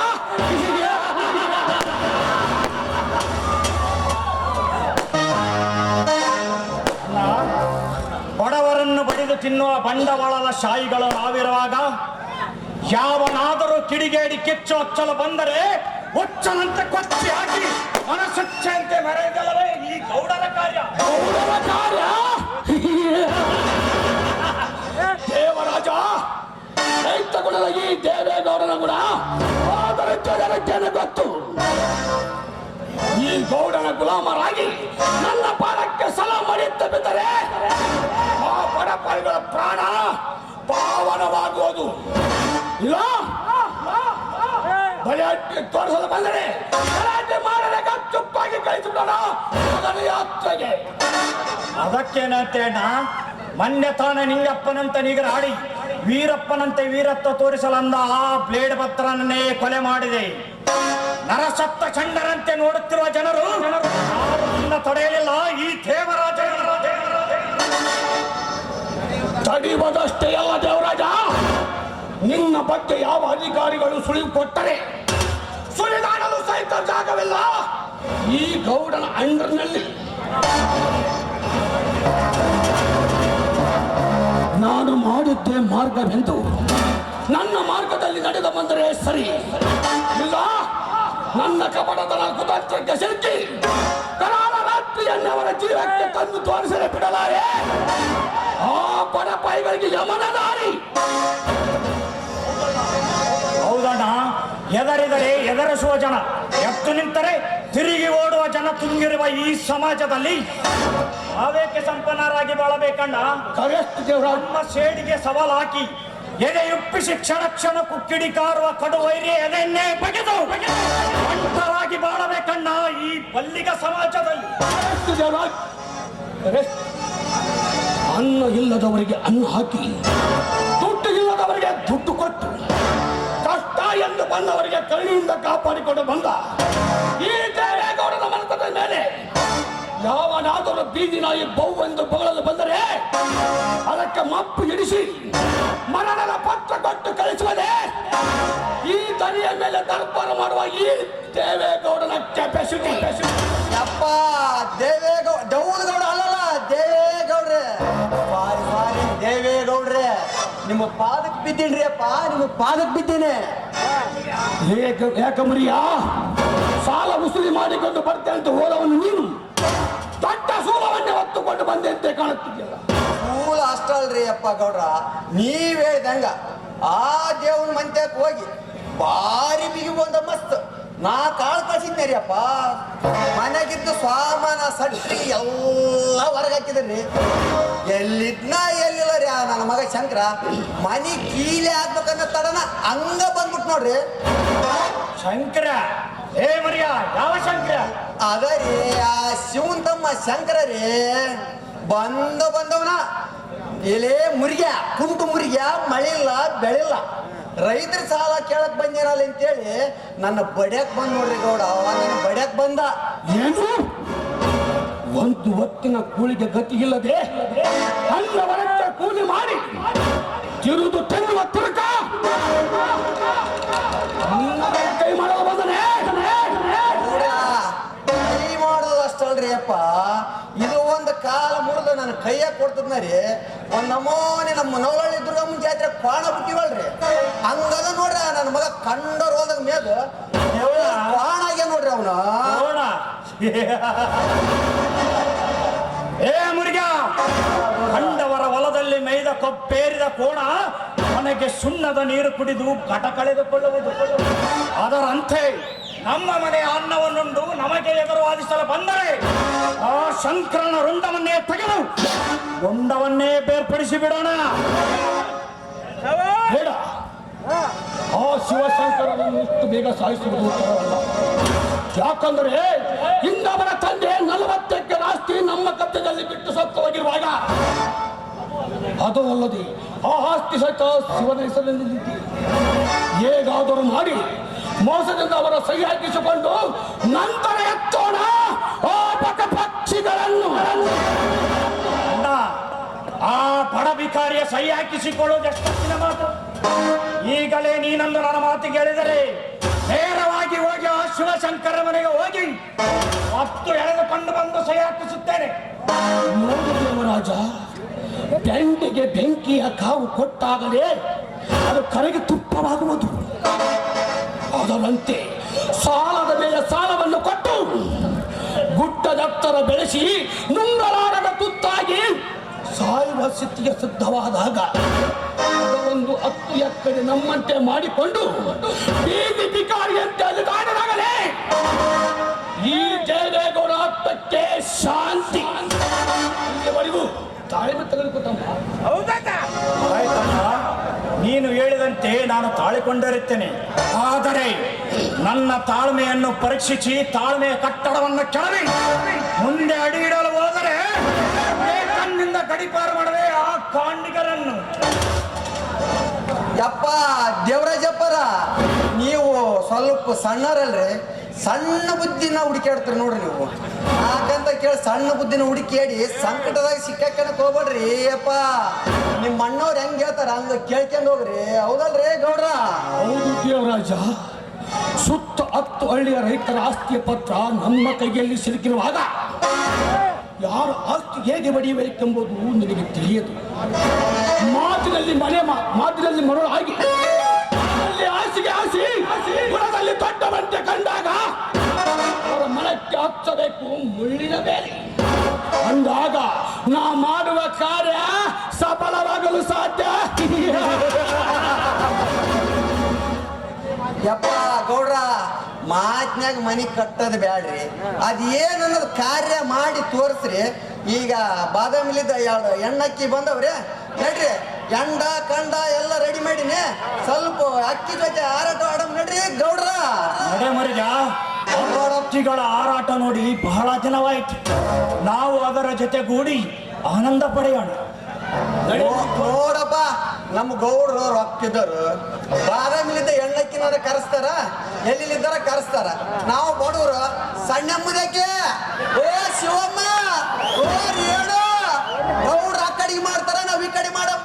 ಬಡವರನ್ನು ಬಡಿದು ತಿನ್ನುವ ಬಂಡವಾಳದ ಶಾಹಿಗಳು ನಾವಿರುವಾಗ ಯಾವನಾದರೂ ಕಿಡಿಗೇಡಿ ಕಿಚ್ಚು ಹಚ್ಚಲು ಬಂದರೆ ಹುಚ್ಚನಂತೆ ಕೊಚ್ಚಿ ಹಾಕಿ ಮನಸ್ಸುಚ್ಚಂತೆ ಮೆರೆಯದಲ್ಲವೇ ಈ ಗೌಡರ ಕಾರ್ಯ. ದೇವರಾಜ ರೈತ ಗುಣದ ಈ ದೇವೇಗೌಡನ ಗುಣ ಜನಕ್ಕೆ ಗೊತ್ತು. ಈ ಗೌಡನ ಗುಲಾಮರಾಗಿ ನನ್ನ ಪಾದಕ್ಕೆ ಸಲ ಮಾಡಿದ್ದ ಬಿದ್ದರೆ ಆ ಬಡಪಾಯಿಗಳ ಪ್ರಾಣ ಪಾವನವಾಗುವುದು. ಇಲ್ಲ ಬಲಿಯಾಟಿ ತೋರಿಸಲು ಬಂದರೆ ಗಲಾಟೆ ಮಾಡದೆ ಚುಪ್ಪಾಗಿ ಕಳಿಸಿಬಿಡೋಣ ಅದರ ಯಾತ್ರೆಗೆ. ಅದಕ್ಕೇನಂತೇಣ ಮೊನ್ನೆ ತಾನೇ ನಿಂಗಪ್ಪನಂತೆ ನಿಗರಾಡಿ ವೀರಪ್ಪನಂತೆ ವೀರತ್ವ ತೋರಿಸಲಂದ ಆ ಬ್ಲೇಡ್ ಭದ್ರನನ್ನೇ ಕೊಲೆ ಮಾಡಿದೆ. ನರಸಪ್ತ ಚಂಡರಂತೆ ನೋಡುತ್ತಿರುವ ಜನರು ತಡೆಯಲಿಲ್ಲ ಈ ದೇವರಾಜ. ತಡೆಯುವುದಷ್ಟೇ ಅಲ್ಲ ದೇವರಾಜ, ನಿನ್ನ ಬಗ್ಗೆ ಯಾವ ಅಧಿಕಾರಿಗಳು ಸುಳಿವು ಕೊಟ್ಟರೆ ಸುಳಿದಾಡಲು ಸಹಿತ ಜಾಗವಿಲ್ಲ ಈ ಗೌಡನ ಅಂಡರ್ನಲ್ಲಿ. ನಾನು ಮಾಡಿದ್ದೇ ಮಾರ್ಗವೆಂದು ನನ್ನ ಮಾರ್ಗದಲ್ಲಿ ನಡೆದ ಬಂದರೆ ಸರಿ, ಇಲ್ಲ ನನ್ನ ಕಪಟತನ ಕುತಂತ್ರಕ್ಕೆ ಸಿಲುಕಿ ಕರಾಳ ರಾತ್ರಿಯನ್ನು ಅವರ ಜೀವಕ್ಕೆ ತಂದು ತೋರಿಸಲೇ ಬಿಡಲಾರೆ. ಆ ಬಡಪಾಯಿಗಳಿಗೆ ಯಮನ ದಾರಿ. ಹೌದಣ್ಣ, ಎದರಿದರೆ ಎದರಿಸುವ ಜನ, ಎತ್ತು ನಿಂತರೆ ತಿರುಗಿ ಓಡುವ ಜನ ತುಂಬಿರುವ ಈ ಸಮಾಜದಲ್ಲಿ ನಾವೇಕೆ ಸಂಪನ್ನರಾಗಿ ಬಾಳಬೇಕಣ್ಣ? ನಮ್ಮ ಸೇಡಿಗೆ ಸವಾಲು ಹಾಕಿ ಎದೆಯುಪ್ಪಿಸಿ ಕ್ಷಣ ಕ್ಷಣಕ್ಕೂ ಕಿಡಿಕಾರುವ ಕಡುವೈರಿ ಎದೆಯನ್ನೇ ಬಗೆದು ಒಂಟರಾಗಿ ಬಾಳಬೇಕಣ್ಣ ಈ ಬಲ್ಲಿಗ ಸಮಾಜದಲ್ಲಿ. ಅನ್ನ ಇಲ್ಲದವರಿಗೆ ಅನ್ನ ಹಾಕಿ, ದುಡ್ಡು ಇಲ್ಲದವರಿಗೆ ದುಡ್ಡು ಕೊಟ್ಟು, ಕಷ್ಟ ಎಂದು ಬಂದವರಿಗೆ ಕೈಯಿಂದ ಕಾಪಾಡಿಕೊಂಡು ಬಂದ ಈ ದೇವೇಗೌಡನ ಮನತದ ಮೇಲೆ ಯಾವನಾದರೂ ಬೀದಿ ನಾಯಿ ಬಹು ಎಂದು ಬಗಳಲು ಬಂದರೆ ಅದಕ್ಕೆ ಮಪ್ಪು ಇಡಿಸಿ ಮರಣದ ಪತ್ರ ಕೊಟ್ಟು ಕಳಿಸುವುದೇ ಈ ದನಿಯ ಮೇಲೆ ದರ್ಬಾರ ಮಾಡುವ ಈ ದೇವೇಗೌಡನ ಕೆಪಾಸಿಟಿ. ಯಪ್ಪ ದೇವೇಗೌಡ ಅಲ್ಲಲ್ಲ, ದೇವೇಗೌಡ್ರೆ. ಸಾರಿ ದೇವೇಗೌಡ್ರೆ, ನಿಮ್ಮ ಪಾದಕ್ಕೆ ಬಿದ್ದೀನ್ರಿ ಅಪ್ಪ, ನಿಮ್ಮ ಪಾದಕ್ಕೆ ಬಿದ್ದೀನಿ. ಯಾಕಮರಿಯ ಸಾಲ ಉಸುಲಿ ಮಾಡಿಕೊಂಡು ಬರ್ತೆ ಅಂತ ಹೋದವನು ನೀನು ದೊಡ್ಡ ಸೂಲವನ್ನೇ ಹೊತ್ತುಕೊಂಡು ಬಂದೆ ಅಂತ ಕಾಣುತ್ತಿದ್ಯಲ್ಲ. ಮೂಲ ಅಷ್ಟಲ್ರಿ ಅಪ್ಪ ಗೌಡ್ರ, ನೀವ್ ಹೇಳ್ದಂಗ ಆ ದೇವನ ಮಂತ್ಯಕ್ಕೆ ಹೋಗಿ ಬಾರಿ ಬಿಗಿ ಬಂದ ಮಸ್ತ್ ನಾ ಕಾಳು ಕಳ್ಸಿದ್ನೇರಿ ಅಪ್ಪ. ಮನೆಗಿದ್ದು ಸ್ವಾಮಾನ ಸಟ್ಟಿ ಎಲ್ಲ ಹೊರಗಾಕಿದ್ರಿ. ಎಲ್ಲಿದ್ನ ಎಲ್ಲಿಲ್ಲ ರೀ ನನ್ನ ಮಗ ಶಂಕರ ಮನಿ ಕೀಲೆ ಆಗ್ಬೇಕನ್ನ ತಡನ ಹಂಗ ಬಂದ್ಬಿಟ್ ನೋಡ್ರಿ. ಶಂಕರ ಏ ಮರಿಯ ಯಾವ ಶಂಕರ? ಅದ ರೀ ಆ ಶಿವನ್ ತಮ್ಮ ಶಂಕರ ರೀ. ಬಂದವನ ಎಲೆ ಮುರಿಗ್ಯ ಕುಂಟು ಮುರಿಗ್ಯ, ಮಳಿಲ್ಲ ಬೆಳಿಲ್ಲ, ರೈತರ ಸಾಲ ಕೇಳಕ್ ಬಂದೇನಲ್ಲ ಅಂತೇಳಿ ನನ್ನ ಬಡ್ಯಾಕ್ ಬಂದ್ ನೋಡ್ರಿ ಗೌಡ. ನನ್ನ ಬಡ್ಯಾಕ್ ಬಂದ. ಏನು ಒಂದು ಹೊತ್ತಿನ ಕೂಲಿಗೆ ಗತಿಯಿಲ್ಲದೆ ಅನ್ನ ವರಕ್ಕೆ ಕೂಲಿ ಮಾಡಿ ತಿರುದು ತಿನ್ನುವ ತುರುಕ ಕೈ ಮಾಡಲು ಬಂದನೆ. ಕೈ ಮಾಡೋದು ಅಷ್ಟಲ್ರಿ ಅಪ್ಪ, ಇದು ಒಂದು ಕಾಲ ಮುರಿದು ನನ್ನ ಕೈಯಾಗ ಕೊಡ್ತದ್ನ ರೀ. ಒಂದ್ ನಮೂನೆ ನಮ್ಮ ನವಲಹಳ್ಳಿ ದುರ್ಗಮ್ಮನ ಜಾತ್ರೆ ಕ್ವಾಣ ಬಿಟ್ಟಿವಲ್ರಿ, ಹಂಗದ ನೋಡ್ರಿ ನನ್ನ ಮಗ ಕಂಡೋರ್ ಹೋದಾಗ ಮೇದ ಕ್ವಾಣ ಆಗ್ಯ ನೋಡ್ರಿ ಅವನು. ಏ ಮುರುಗ, ಕಂಡವರ ಹೊಲದಲ್ಲಿ ಮೇಯ್ದ ಕೊಪ್ಪೇರಿದ ಕೋಣ ಮನೆಗೆ ಸುಣ್ಣದ ನೀರು ಕುಡಿದು ಘಟ ಕಳೆದುಕೊಳ್ಳುವುದು. ಅದರಂತೆ ನಮ್ಮ ಮನೆಯ ಅನ್ನವನ್ನುಂಡು ನಮಗೆ ಎದುರು ವಾದಿಸಲು ಬಂದರೆ ಆ ಶಂಕರನ ರುಂಡವನ್ನೇ ತೆಗೆದು ರುಂಡವನ್ನೇ ಬೇರ್ಪಡಿಸಿ ಬಿಡೋಣ. ಬೇಡ, ಆ ಶಿವಶಂಕರನನ್ನು ಇಷ್ಟು ಬೇಗ ಸಾಯಿಸುವುದು ಉತ್ತರವಲ್ಲ. ಯಾಕಂದ್ರೆ ಇನ್ನವರ ತಂದೆ 40 ಎಕರೆ ಆಸ್ತಿ ನಮ್ಮ ಕಬ್ಜದಲ್ಲಿ ಬಿಟ್ಟು ಸತ್ತು ಹೋಗಿರುವಾಗ ಅದು ಅಲ್ಲದೆ ಆ ಆಸ್ತಿ ಸಹಿತ ಶಿವನ ಹೆಸರಿನಲ್ಲಿ ಹೇಗಾದರೂ ಮಾಡಿ ಮೋಸದಿಂದ ಅವರ ಸಹಿ ಹಾಕಿಸಿಕೊಂಡು ನಂತರ ಎತ್ತೋಣ ಆ ಪಕ್ಷಿಗಳನ್ನು. ಆ ಬಡ ಭಿಕಾರಿಯ ಸಹಿ ಹಾಕಿಸಿಕೊಳ್ಳುವುದು ಎಷ್ಟೊತ್ತಿನ ಮಾತು. ಈಗಲೇ ನೀನೊಂದು ನನ್ನ ಮಾತಿಗೆ ಹೇಳಿದರೆ ನೇರವಾಗಿ ಹೋಗಿ ಆ ಶಿವಶಂಕರ ಮನೆಗೆ ಹೋಗಿ ಹತ್ತು ಎಳೆದುಕೊಂಡು ಬಂದು ಸಹಿ ಹಾಕಿಸುತ್ತೇನೆ. ನೋಡು ದೇವರಾಜ, ಬೆಂಡಿಗೆ ಬೆಂಕಿಯ ಕಾವು ಕೊಟ್ಟಾಗಲೇ ಅದು ಕರೆಗೆ ತುಪ್ಪವಾಗುವುದು. ಅದರಂತೆ ಸಾಲದ ಮೇಲೆ ಸಾಲವನ್ನು ಕೊಟ್ಟು ಗುಡ್ಡದತ್ತರ ಬೆಳೆಸಿ ನುಂಗಲಾರದ ತುತ್ತಾಗಿ ಸಾಯುವ ಸ್ಥಿತಿಗೆ ಸಿದ್ಧವಾದಾಗ ಒಂದು 10 ಎಕರೆ ನಮ್ಮಂತೆ ಮಾಡಿಕೊಂಡು ಬೀದಿ ಭಿಕಾರಿಯಂತೆ ಅಲೆದಾಡಲಾಗಲೇ ಈ ದೇವೇಗೌಡ ಆತ್ಮಕ್ಕೆ ಶಾಂತಿ. ಇಲ್ಲಿವರೆಗೂ ತಾಳ್ಮೆ ತೆಗೆದುಕೊತಮ್ಮ. ಆಯ್ತಣ್ಣ, ನೀನು ಹೇಳಿದಂತೆ ನಾನು ತಾಳಿಕೊಂಡಿರುತ್ತೇನೆ. ಆದರೆ ನನ್ನ ತಾಳ್ಮೆಯನ್ನು ಪರೀಕ್ಷಿಸಿ ತಾಳ್ಮೆಯ ಕಟ್ಟಡವನ್ನು ಕೆಳಗೆ ಮುಂದೆ ಅಡಿ ಇಡಲು ಹೋದರೆ ಕಣ್ಣಿಂದ ಗಡಿಪಾರು ಮಾಡದೆ ಆ ಕಾಂಡಿಗರನ್ನು. ಯಪ್ಪ ದೇವರಾಜಪ್ಪರ, ನೀವು ಸ್ವಲ್ಪ ಸಣ್ಣರಲ್ರಿ, ಸಣ್ಣ ಬುದ್ಧಿನ ಹುಡುಕಾಡ್ತೀರಿ ನೋಡ್ರಿ ನೀವು. ಯಾಕಂತ ಕೇಳಿ ಸಣ್ಣ ಬುದ್ಧಿನ ಹುಡುಕಾಡಿ ಸಂಕಟದಾಗ ಸಿಕ್ಕಾಕನಕ್ ಹೋಗ್ಬೇಡ್ರಿ ಅಪ್ಪ. ನಿಮ್ಮ ಅಣ್ಣವ್ರು ಹೆಂಗ್ ಹೇಳ್ತಾರ ಹಂಗ ಕೇಳ್ಕೊಂಡ್ ಹೋಗ್ರಿ. ಹೌದಲ್ರಿ ಗೌಡ್ರ? ಹೌದು ದೇವರಾಜ, ಸುತ್ತ 10 ಹಳ್ಳಿಯ ರೈತರ ಆಸ್ತಿಯ ಪತ್ರ ನಮ್ಮ ಕೈಯಲ್ಲಿ ಸಿಲುಕಿರುವಾಗ ಯಾರ ಆಸ್ತಿ ಹೇಗೆ ಬಡಿಯಬೇಕೆಂಬುದು ನಿನಗೆ ತಿಳಿಯದು. ಮಾತಿನಲ್ಲಿ ಮರಳು ಆಗಿ ಅಲ್ಲಿ ಆಸೆಗೆ ಆಸಿ ಗುಣದಲ್ಲಿ ದೊಡ್ಡವಂತೆ ಕಂಡಾಗ ಅವರ ಮನಕ್ಕೆ ಹಚ್ಚಬೇಕು ಮುಳ್ಳಿನ ಬೇರೆ. ಅಂದಾಗ ನಾ ಮಾಡುವ ಕಾರ್ಯ ಸಫಲವಾಗಲು ಸಾಧ್ಯ. ಯಪ್ಪ ಗೌಡ್ರ, ಮಾತ್ನ್ಯಾಗ ಮನಿ ಕಟ್ಟೋದು ಬ್ಯಾಡ್ರಿ, ಅದೇನು ಅನ್ನೋದು ಕಾರ್ಯ ಮಾಡಿ ತೋರಿಸ್ರಿ. ಈಗ ಬಾದಾಮಿಲಿದ್ದ 2 ಎಣ್ಣಕ್ಕಿ ಬಂದವ್ರಿ, ನಡ್ರಿ ಎಂಡ ಕಂಡ ಎಲ್ಲ ರೆಡಿ ಮಾಡಿನಿ. ಸ್ವಲ್ಪ ಅಕ್ಕಿ ಜೊತೆ ಹಾರಾಟ ಆಡಮ್ ನಡ್ರಿ ಗೌಡ್ರ. ನಡೆ ಮರಿಗ ಹಕ್ಕಿಗಳ ಹಾರಾಟ ನೋಡಿ ಬಹಳ ದಿನವಾಯ್ತು. ನಾವು ಅದರ ಜೊತೆಗೂಡಿ ಆನಂದ ಪಡೆಯೋಣ. ನೋಡಪ್ಪ, ನಮ್ಮ ಗೌಡ್ರು ರೊಕ್ಕಿದ್ದರು ಬಾದಾಮಿಲಿದ್ದ ಎಣ್ಣಕ್ಕಿನಾರ ಕರೆಸ್ತಾರ, ಎಲ್ಲಿದ್ದಾರ ಕರೆಸ್ತಾರ. ನಾವು ಬಡವರು ಸಣ್ಣಮ್ಮದಕ್ಕೆ ಓ ಶಿವಮ್ಮ ಓ ರೇಣು ಗೌಡ್ರು ಆ ಕಡೆ ಮಾಡ್ತಾರ, ನಾವ್ ಈ ಕಡೆ ಮಾಡಪ್ಪ.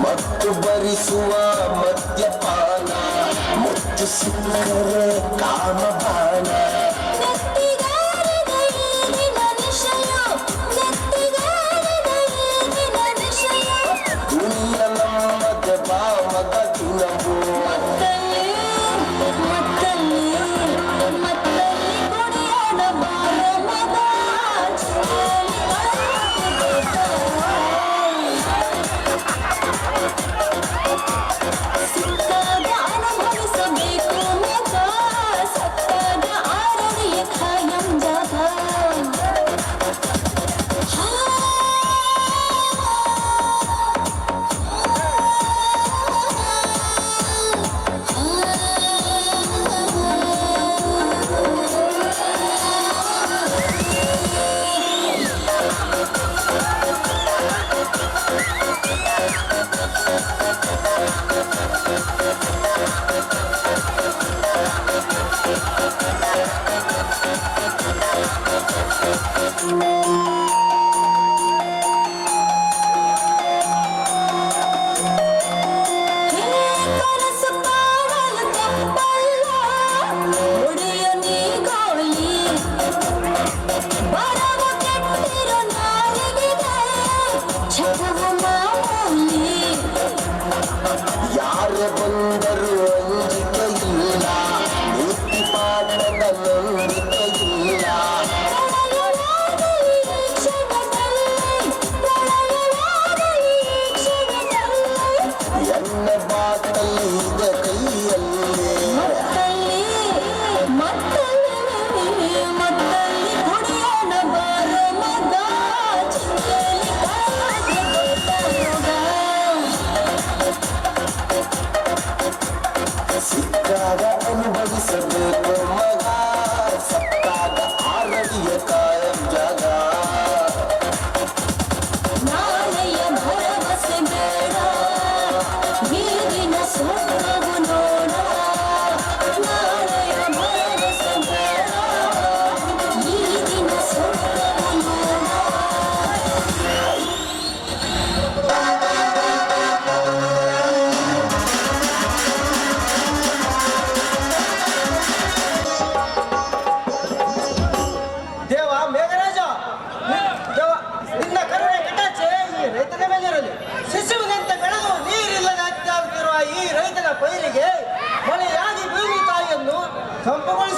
ಮತ್ತು ಭರಿಸುವ ಮದ್ಯಪಾನ ಮುತ್ತು ಸಿಕ್ಕರೆ ಕಾಮಪಾನ ದುನಿಯ ನಮ್ಮದ ಭಾವದ ದಿನವು ಅನುಭವಿಸಬೇಕು ಮಗ ಸತ್ತಾಗ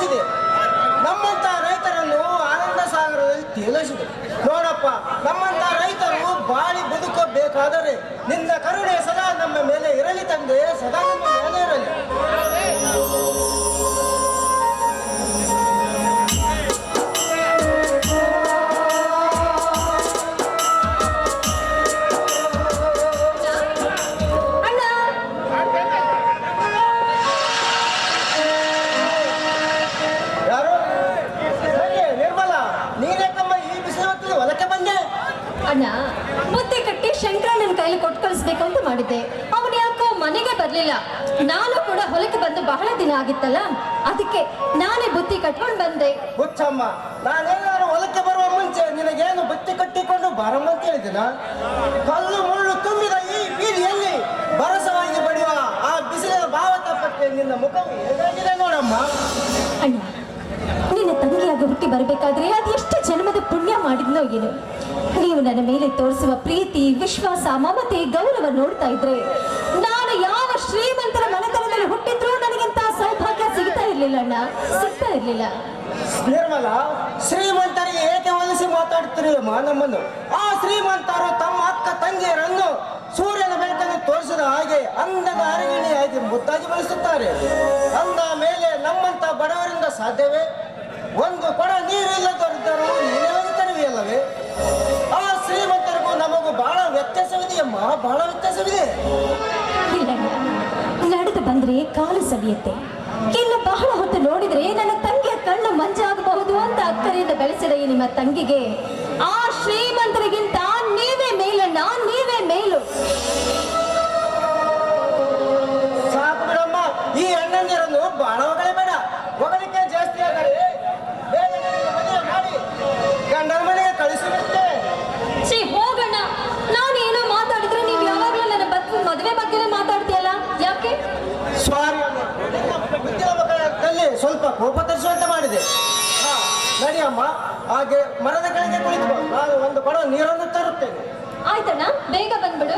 ಉಳಿಸಿದೆ. ನಮ್ಮಂತ ರೈತರನ್ನು ಆನಂದ ಸಾಗರದಲ್ಲಿ ತೇಲಿಸಿದೆ. ನೋಡಪ್ಪ, ನಮ್ಮಂತ ರೈತರು ಬಾಳಿ ಬದುಕಬೇಕಾದರೆ ನಿನ್ನ ಕರುಣೆ ಸದಾ ನಮ್ಮ ಮೇಲೆ ಇರಲಿ ತಂದೆ, ಸದಾ ನಮ್ಮ ಮೇಲೆ ಇರಲಿ. ಅಣ್ಣ, ಮುದ್ದೆ ಕಟ್ಟಿ ಶಂಕರಣ್ಣನ ಕೈಲಿ ಕೊಟ್ಟು ಕಳಿಸ್ಬೇಕು ಅಂತ ಮಾಡಿದ್ದೆ. ಅವನು ಯಾಕೋ ಮನೆಗೆ ಬರ್ಲಿಲ್ಲ. ನಾನು ಕೂಡ ಹೊಲಕ್ಕೆ ಬಂದು ಬಹಳ ದಿನ ಆಗಿತ್ತಲ್ಲ, ಅದಕ್ಕೆ ನಾನೇ ಬುತ್ತಿ ಕಟ್ಕೊಂಡು ಬಂದೆ. ಹುಚ್ಚಮ್ಮ, ನಾನೆಲ್ಲಾರು ಹೊಲಕ್ಕೆ ಬರುವ ಮುಂಚೆ ನಿನಗೇನು ಬುತ್ತಿ ಕಟ್ಟಿಕೊಂಡು ಬರಮ್ಮ ಅಂತ ಹೇಳಿದಿನ? ಕಲ್ಲು ಮುಳ್ಳು ತುಂಬಿದ ಈ ಬೀದಿಯಲ್ಲಿ ಬರಸವಾಗಿ ಬಡಿಯುವ ಆ ಬಿಸಿಲಿನ ಭಾವ ತಪ್ಪಕ್ಕೆ ನಿನ್ನ ಮುಖವು ಹೇಗಾಗಿದೆ ನೋಡಮ್ಮ. ಅಣ್ಣ, ನಿನ್ನ ತಂಗಿಯಾಗಿ ಹುಟ್ಟಿ ಬರಬೇಕಾದ್ರೆ ಅದೆಷ್ಟು ಜನ್ಮದ ಪುಣ್ಯ ಮಾಡಿದ್ನೋ ಏನು. ನೀವು ನನ್ನ ಮೇಲೆ ತೋರಿಸುವ ಪ್ರೀತಿ, ವಿಶ್ವಾಸ, ಮಮತೆ, ಗೌರವ ನೋಡ್ತಾ ಇದ್ರೆ ನಾನು ಯಾವ ಶ್ರೀಮಂತರ ಮನೆತನದಲ್ಲಿ ಹುಟ್ಟಿದ್ರೂ ನನಗಿಂತ ಸೌಭಾಗ್ಯ ಸಿಗ್ತಾ ಇರ್ಲಿಲ್ಲ ಅಣ್ಣ, ಸಿಗ್ತಾ ಇರ್ಲಿಲ್ಲ. ನಿರ್ಮಲ, ಶ್ರೀಮಂತರಿಗೆ ಏಕೆ ಹೋಲಿಸಿ ಮಾತಾಡ್ತಿರಮ್ಮ ನಮ್ಮನ್ನು? ಆ ಶ್ರೀಮಂತರು ತಮ್ಮ ಅಕ್ಕ ತಂಗಿಯರನ್ನು ಸೂರ್ಯನ ಬೆಳಕನ್ನು ತೋರಿಸಿದ ಹಾಗೆ ಅಂದದ ಅರಗಿಣಿಯಾಗಿ ಮುದ್ದಾಗಿ ಬಳಸುತ್ತಾರೆ. ಅಂದ ಮೇಲೆ ನಮ್ಮಂತ ಬಡವರಿಂದ ಸಾಧ್ಯವೇ? ಒಂದು ಕೊಡ ನೀರಿಲ್ಲದಿದ್ದರೂ ನೀರೇ ತರುವೆಯಲ್ಲವೇ? ಆ ಶ್ರೀಮಂತರಿಗೂ ನಮಗೂ ಬಹಳ ವ್ಯತ್ಯಾಸವಿದೆಯಮ್ಮ, ಬಹಳ ವ್ಯತ್ಯಾಸವಿದೆ. ಇಲ್ಲಣ್ಣ, ನಡೆದು ಬಂದ್ರೆ ಕಾಲು ಸವಿಯುತ್ತೆ. ಇನ್ನು ಬಹಳ ಹೊತ್ತು ನೋಡಿದ್ರೆ ನನ್ನ ತಂಗಿಯ ಕಣ್ಣು ಮಂಜಾಗಬಹುದು ಅಂತ ಅಕ್ಕರೆಯಿಂದ ಬೆಳೆಸಿದ ಈ ನಿಮ್ಮ ತಂಗಿಗೆ ಆ ಶ್ರೀಮಂತರಿಗಿಂತ ನೀವೇ ಮೇಲಣ್ಣ, ನೀವೇ ಮೇಲು. ಸಾಕು ಬಿಡಮ್ಮ, ಈ ಅಣ್ಣಂದಿರನ್ನು ಬಹಳ ಹೊಗಳಬೇಡ. ಹೊಗಳಿಕೆ ಜಾಸ್ತಿ ಆದರೆ ಬೇಗ ಮದುವೆ ಮಾಡಿ ಗಂಡನ ಮನೆಗೆ ಕಳಿಸಿಬಿಡುತ್ತೆ. ಹೋಗಣ್ಣ, ನಾನೇನೋ ಮಾತಾಡಿದ್ರೆ ನೀವು ಯಾವಾಗಲೂ ನನ್ನ ಮದುವೆ ಬಗ್ಗೆನೇ ಮಾತಾಡ್ತೀಯಲ್ಲ, ಯಾಕೆ? ಸಾರಿ, ಬುದ್ಧಿನ ಮಕ್ಕಳಲ್ಲಿ ಸ್ವಲ್ಪ ಕೋಪ ತರಿಸುವಂತೆ ಮಾಡಿದೆ. ನಡಿಯಮ್ಮ, ಹಾಗೆ ಮರದ ಕೆಳಗೆ ಕುಳಿತು ನಾನು ಒಂದು ಕೊಡ ನೀರನ್ನು ತರುತ್ತೇನೆ. ಆಯ್ತಣ್ಣ, ಬೇಗ ಬಂದ್ಬಿಡು.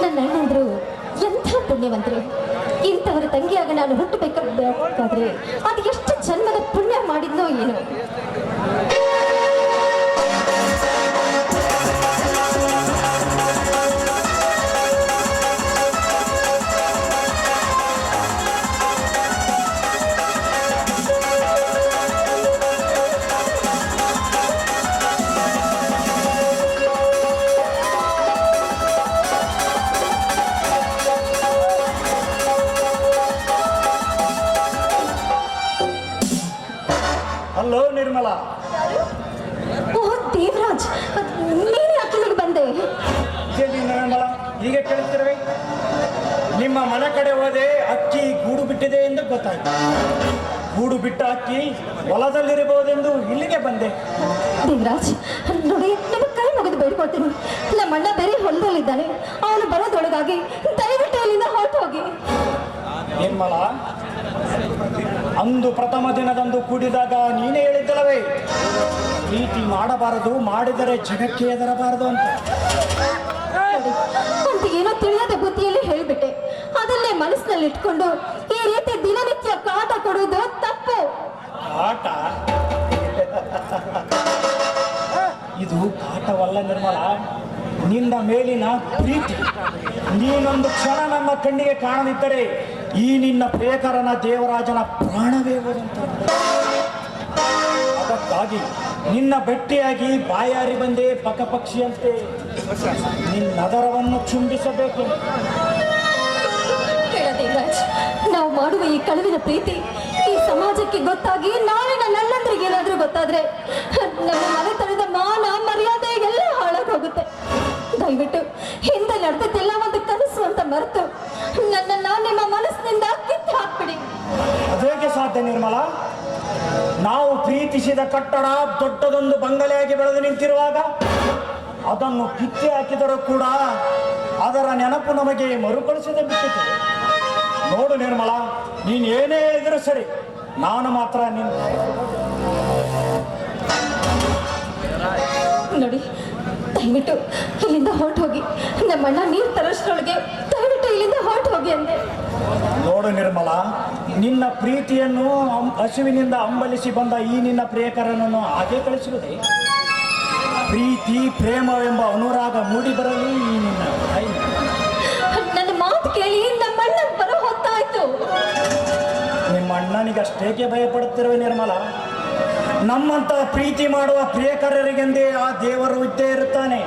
ನನ್ನ ಅಣ್ಣಂದ್ರು ಎಂಥ ಪುಣ್ಯವಂತರು. ಇಂಥವರ ತಂಗಿಯಾಗ ನಾನು ಹುಟ್ಟಬೇಕಾದ್ರೆ ಅದು ಎಷ್ಟು ಜನ್ಮದ ಪುಣ್ಯ ಮಾಡಿದ್ನೋ ಏನು. ಹಲೋ ನಿರ್ಮಲಾ. ಓ ದೇವರಾಜ್, ನೀನೇ ಅಕ್ಕನಿಗೆ ಬಂದೆ. ನಿರ್ಮಲಾ, ಹೀಗೆ ಕೇಳ್ತಿರುವೆ. ನಿಮ್ಮ ಮನೆ ಕಡೆ ಹೋದೆ, ಅಕ್ಕಿ ಗೂಡು ಬಿಟ್ಟಿದೆ ಎಂದು ಗೊತ್ತಾಯ್ತು. ಗೂಡು ಬಿಟ್ಟ ಅಕ್ಕಿ ಹೊಲದಲ್ಲಿರಬಹುದೆಂದು ಇಲ್ಲಿಗೆ ಬಂದೆ. ದೇವರಾಜ್, ನೋಡಿ, ನಿಮ್ಮ ಕೈ ಮುಗಿದು ಬೇಡ್ಕೊಳ್ತೀನಿ. ನಮ್ಮ ಅಣ್ಣ ಬೇರೆ ಹೊಲದಲ್ಲಿದ್ದಾನೆ. ಅವನು ಬರೋದೊಳಗಾಗಿ ದಯವಿಟ್ಟು ಅಲ್ಲಿಂದ ಹೊರಟು ಹೋಗಿ. ನಿರ್ಮಲಾ, ಅಂದು ಪ್ರಥಮ ದಿನದಂದು ಕೂಡಿದಾಗ ನೀನೇ ಹೇಳಿದ್ದಲ್ಲವೇ, ಪ್ರೀತಿ ಮಾಡಬಾರದು, ಮಾಡಿದರೆ ಜಗಕ್ಕೆ ಎದರಬಾರದು ಅಂತ. ಅಂತ ಏನೋ ತಿಳಿಯದ ಬುದ್ಧಿಯಲ್ಲಿ ಹೇಳಿಬಿಟ್ಟೆ. ಅದನ್ನೇ ಮನಸ್ಸಿನಲ್ಲಿ ಇಟ್ಕೊಂಡು ಈ ರೀತಿ ದಿನನಿತ್ಯ ಕಾಟ ಕೊಡುವುದು ತಪ್ಪು. ಕಾಟ? ಇದು ಕಾಟವಲ್ಲ ನಿರ್ಮಲಾ, ನಿನ್ನ ಮೇಲಿನ ಪ್ರೀತಿ. ನೀನೊಂದು ಕ್ಷಣ ನನ್ನ ಕಣ್ಣಿಗೆ ಕಾಣದಿದ್ದರೆ ಈ ನಿನ್ನ ಪ್ರಿಯಕರನ ದೇವರಾಜನ ಪ್ರಾಣವೇ ಹೋದಂತ. ಅದಕ್ಕಾಗಿ ನಿನ್ನ ಭೇಟಿಯಾಗಿ ಬಾಯಾರಿ ಬಂದೆ ಪಕ್ಷಿಯಂತೆ ನಿನ್ನದರವನ್ನು ಚುಂಬಿಸಬೇಕು. ದೇವರಾಜ್, ನಾವು ಮಾಡುವ ಈ ಕಳುವಿನ ಪ್ರೀತಿ ಈ ಸಮಾಜಕ್ಕೆ ಗೊತ್ತಾಗಿ ನಾಳೆ ನನ್ನ ಅಣ್ಣಂದ್ರಿಗೆ ಏನಾದ್ರೂ ಗೊತ್ತಾದ್ರೆ ನಮ್ಮ ಮನೆತನದ ಮಾನ ಮರ್ಯಾದೆ ಎಲ್ಲ ಹಾಳಾಗೋಗುತ್ತೆ. ದಯವಿಟ್ಟು ಹಿಂದೆ ನಡೆದದ್ದೆಲ್ಲ ಒಂದು ಕನಸು ಅಂತ ಮರೆತು ನನ್ನನ್ನ ನಿಮ್ಮ ಮನಸ್ಸಿನಿಂದ ಕಿತ್ತು ಹಾಕ್ಬಿಡಿ. ಅದೇಗೆ ಸಾಧ್ಯ ನಿರ್ಮಲಾ? ನಾವು ಪ್ರೀತಿಸಿದ ಕಟ್ಟಡ ದೊಡ್ಡದೊಂದು ಬಂಗಲೆಯಾಗಿ ಬೆಳೆದು ನಿಂತಿರುವಾಗ ಅದನ್ನು ಕಿತ್ತಿ ಹಾಕಿದರೂ ಕೂಡ ಅದರ ನೆನಪು ನಮಗೆ ಮರುಕಳಿಸದೆ ಬಿಟ್ಟಿತು. ನೋಡು ನಿರ್ಮಲಾ, ನೀನು ಏನೇ ಹೇಳಿದರೂ ಸರಿ, ನಾನು ಮಾತ್ರ ನೋಡಿ, ದಯವಿಟ್ಟು ಇಲ್ಲಿಂದ ಹೊರಟು ಹೋಗಿ. ನಮ್ಮಣ್ಣ ನೀರು ತರೋಷ್ಟ್ರೊಳಗೆ ದಯವಿಟ್ಟು ಇಲ್ಲಿಂದ ಹೊರಟು ಹೋಗಿ ಅಂದೆ. ನೋಡು ನಿರ್ಮಲ, ನಿನ್ನ ಪ್ರೀತಿಯನ್ನು ಹಸುವಿನಿಂದ ಅಂಬಲಿಸಿ ಬಂದ ಈ ನಿನ್ನ ಪ್ರಿಯಕರನನ್ನು ಹಾಗೆ ಕಳಿಸುವುದೇ? ಪ್ರೀತಿ ಪ್ರೇಮವೆಂಬ ಅನುರಾಗ ಮೂಡಿ ಬರಲಿ ಈ ನಿನ್ನ ತಾಯಿ. ನನ್ನ ಮಾತು ಕೇಳಿ ನಮ್ಮಣ್ಣ ಬರೋ ಹೊತ್ತಾಯ್ತು. ನಿಮ್ಮ ಅಣ್ಣನಿಗಷ್ಟೇಕೆ ಭಯಪಡುತ್ತಿರುವೆ ನಿರ್ಮಲ? ನಮ್ಮಂತ ಪ್ರೀತಿ ಮಾಡುವ ಪ್ರಿಯಕರರಿಗೆಂದೇ ಆ ದೇವರು ಇದ್ದೇ ಇರುತ್ತಾನೆ.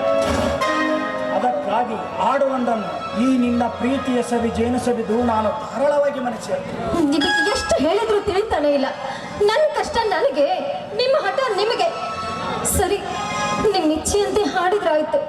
ಅದಕ್ಕಾಗಿ ಆಡುವಂದನ್ನು ಈ ನಿನ್ನ ಪ್ರೀತಿಯ ಸವಿ ಜೇನು ಸವಿದು ನಾನು ಧಾರಾಳವಾಗಿ ಮನಸ್ಸು. ನಿಮಗೆ ಎಷ್ಟು ಹೇಳಿದ್ರು ತಿಳಿತಾನೆ ಇಲ್ಲ. ನನ್ನ ಕಷ್ಟ ನನಗೆ, ನಿಮ್ಮ ಹಠ ನಿಮಗೆ. ಸರಿ, ನಿಮ್ಮ ಇಚ್ಛೆಯಂತೆ ಹಾಡಿದ್ರಾಯ್ತು.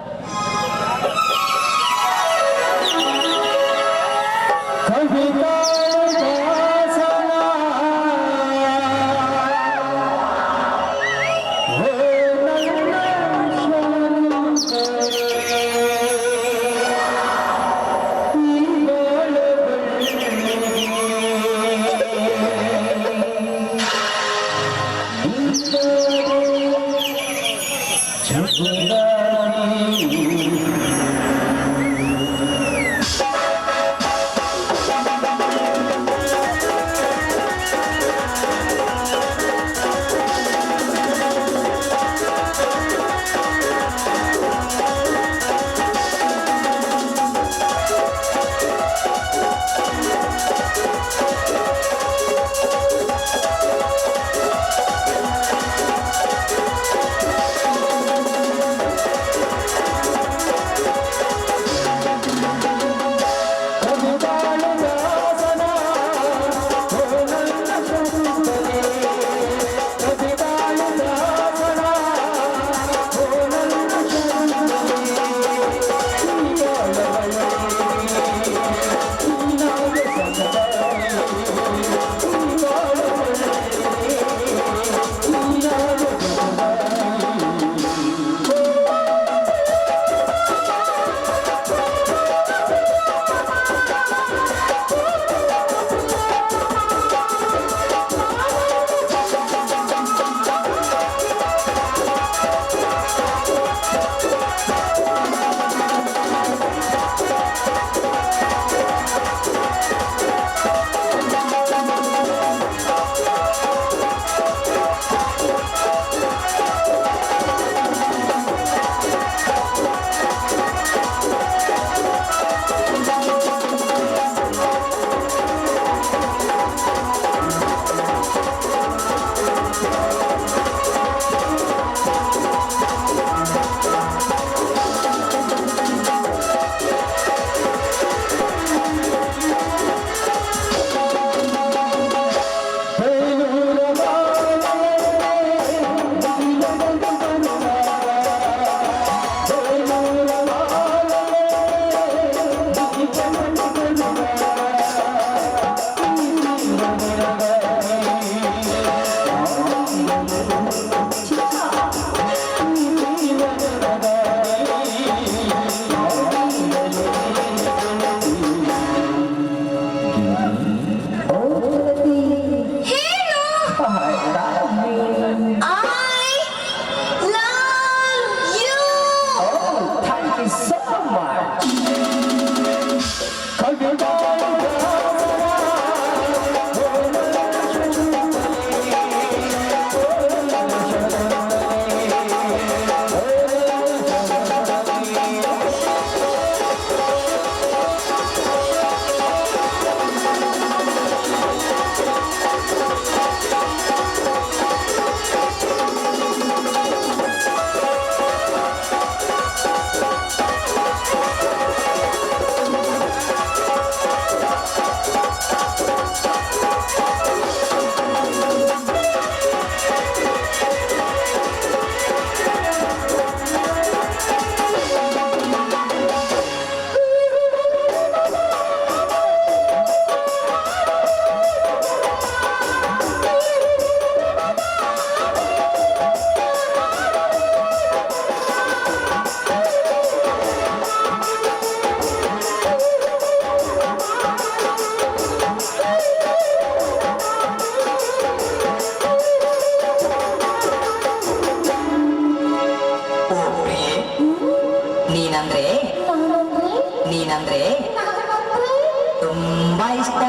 ತುಂಬಾ ಇಷ್ಟ.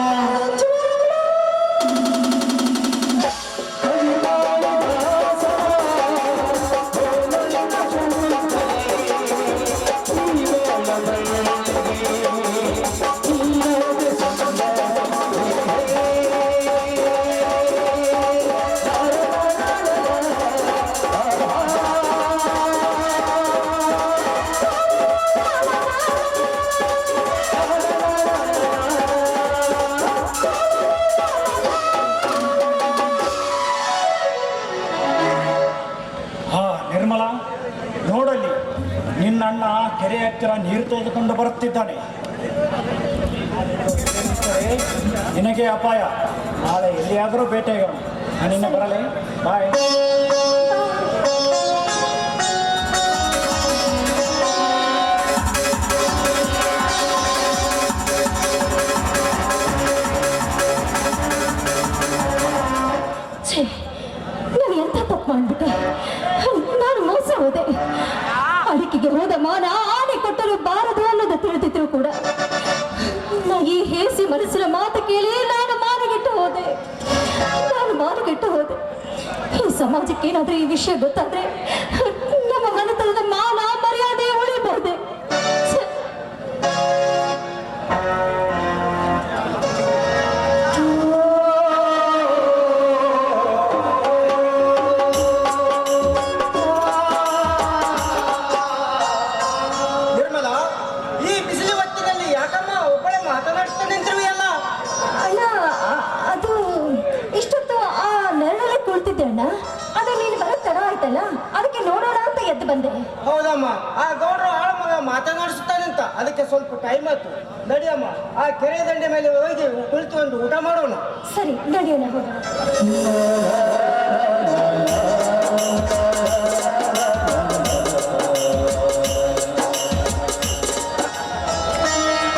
ಹಾ ನಿರ್ಮಲಾ, ನೋಡಲ್ಲಿ ನಿನ್ನಣ್ಣ ಕೆರೆ ಹತ್ತಿರ ನೀರು ತೆಗೆದುಕೊಂಡು ಬರುತ್ತಿದ್ದಾನೆ. ನಿನಗೆ ಅಪಾಯ. ನಾಳೆ ಎಲ್ಲಿಯಾದರೂ ಭೇಟಿಯಾಗೋಣ. ನಾನು ನಿನ್ನೆ ಬರಲೇ. ಬಾಯ್. ಛೇ, ನಾನು ಎಂಥ ತಪ್ಪು ಮಾಡ್ಬಿಟ್ಟೆ. ನಾನು ಮೋಸ ಹೋದೆ. ಅಡಿಕೆಗೆ ಹೋದ ಮಾನ ಆನೆ ಕೊಟ್ಟರು ಬಾರದು ಅನ್ನೋದು ತಿಳಿದಿದ್ರು ಕೂಡ ಈ ಹೇಸಿ ಮನಸ್ಸಿನ ಮಾತು ಕೇಳಿ ನಾನು ಮಾನಗೆಟ್ಟು ಹೋದೆ. ಈ ಸಮಾಜಕ್ಕೆ ಏನಾದ್ರೂ ಈ ವಿಷಯ ಗೊತ್ತಾದ್ರೆ ನಮ್ಮ ಮನೆತನದ ಮಾನ ಮರ್ಯಾದೆ ಉಳಿಬಹುದೇ. ಛೆ. ನಿರ್ಮಲಾ, ಈ ಬಿಸಿಲು ಹೊತ್ತಿನಲ್ಲಿ ಯಾಕಮ್ಮ ಒಬ್ಬಳೆ ಮಾತನಾಡ್ತಾ ನಿಂತಿರುವೆಯಲ್ಲ? ಅಣ್ಣ, ಅದು ಇಷ್ಟೊತ್ತು ಆ ನೆರಳಲ್ಲಿ ಕುಳಿತಿದ್ದೆ ಅಣ್ಣ. ಅದು ನೀನು ಬರೋದು ತಡ ಆಯ್ತಲ್ಲ, ಅದಕ್ಕೆ ನೋಡೋಣ ಅಂತ ಎದ್ದು ಬಂದೆ. ಹೌದಮ್ಮ, ಆ ಗೌಡ್ರು ಆಳ ಮಗ ಮಾತನಾಡಿಸುತ್ತಾನಂತ, ಅದಕ್ಕೆ ಸ್ವಲ್ಪ ಟೈಮ್ ಆಯ್ತು. ನಡಿಯಮ್ಮ, ಆ ಕೆರೆ ದಂಡೆ ಮೇಲೆ ಹೋಗಿ ಕುಳಿತು ಒಂದು ಊಟ ಮಾಡೋಣ. ಸರಿ, ನಡೆಯೋಣ, ಹೋಗೋಣ.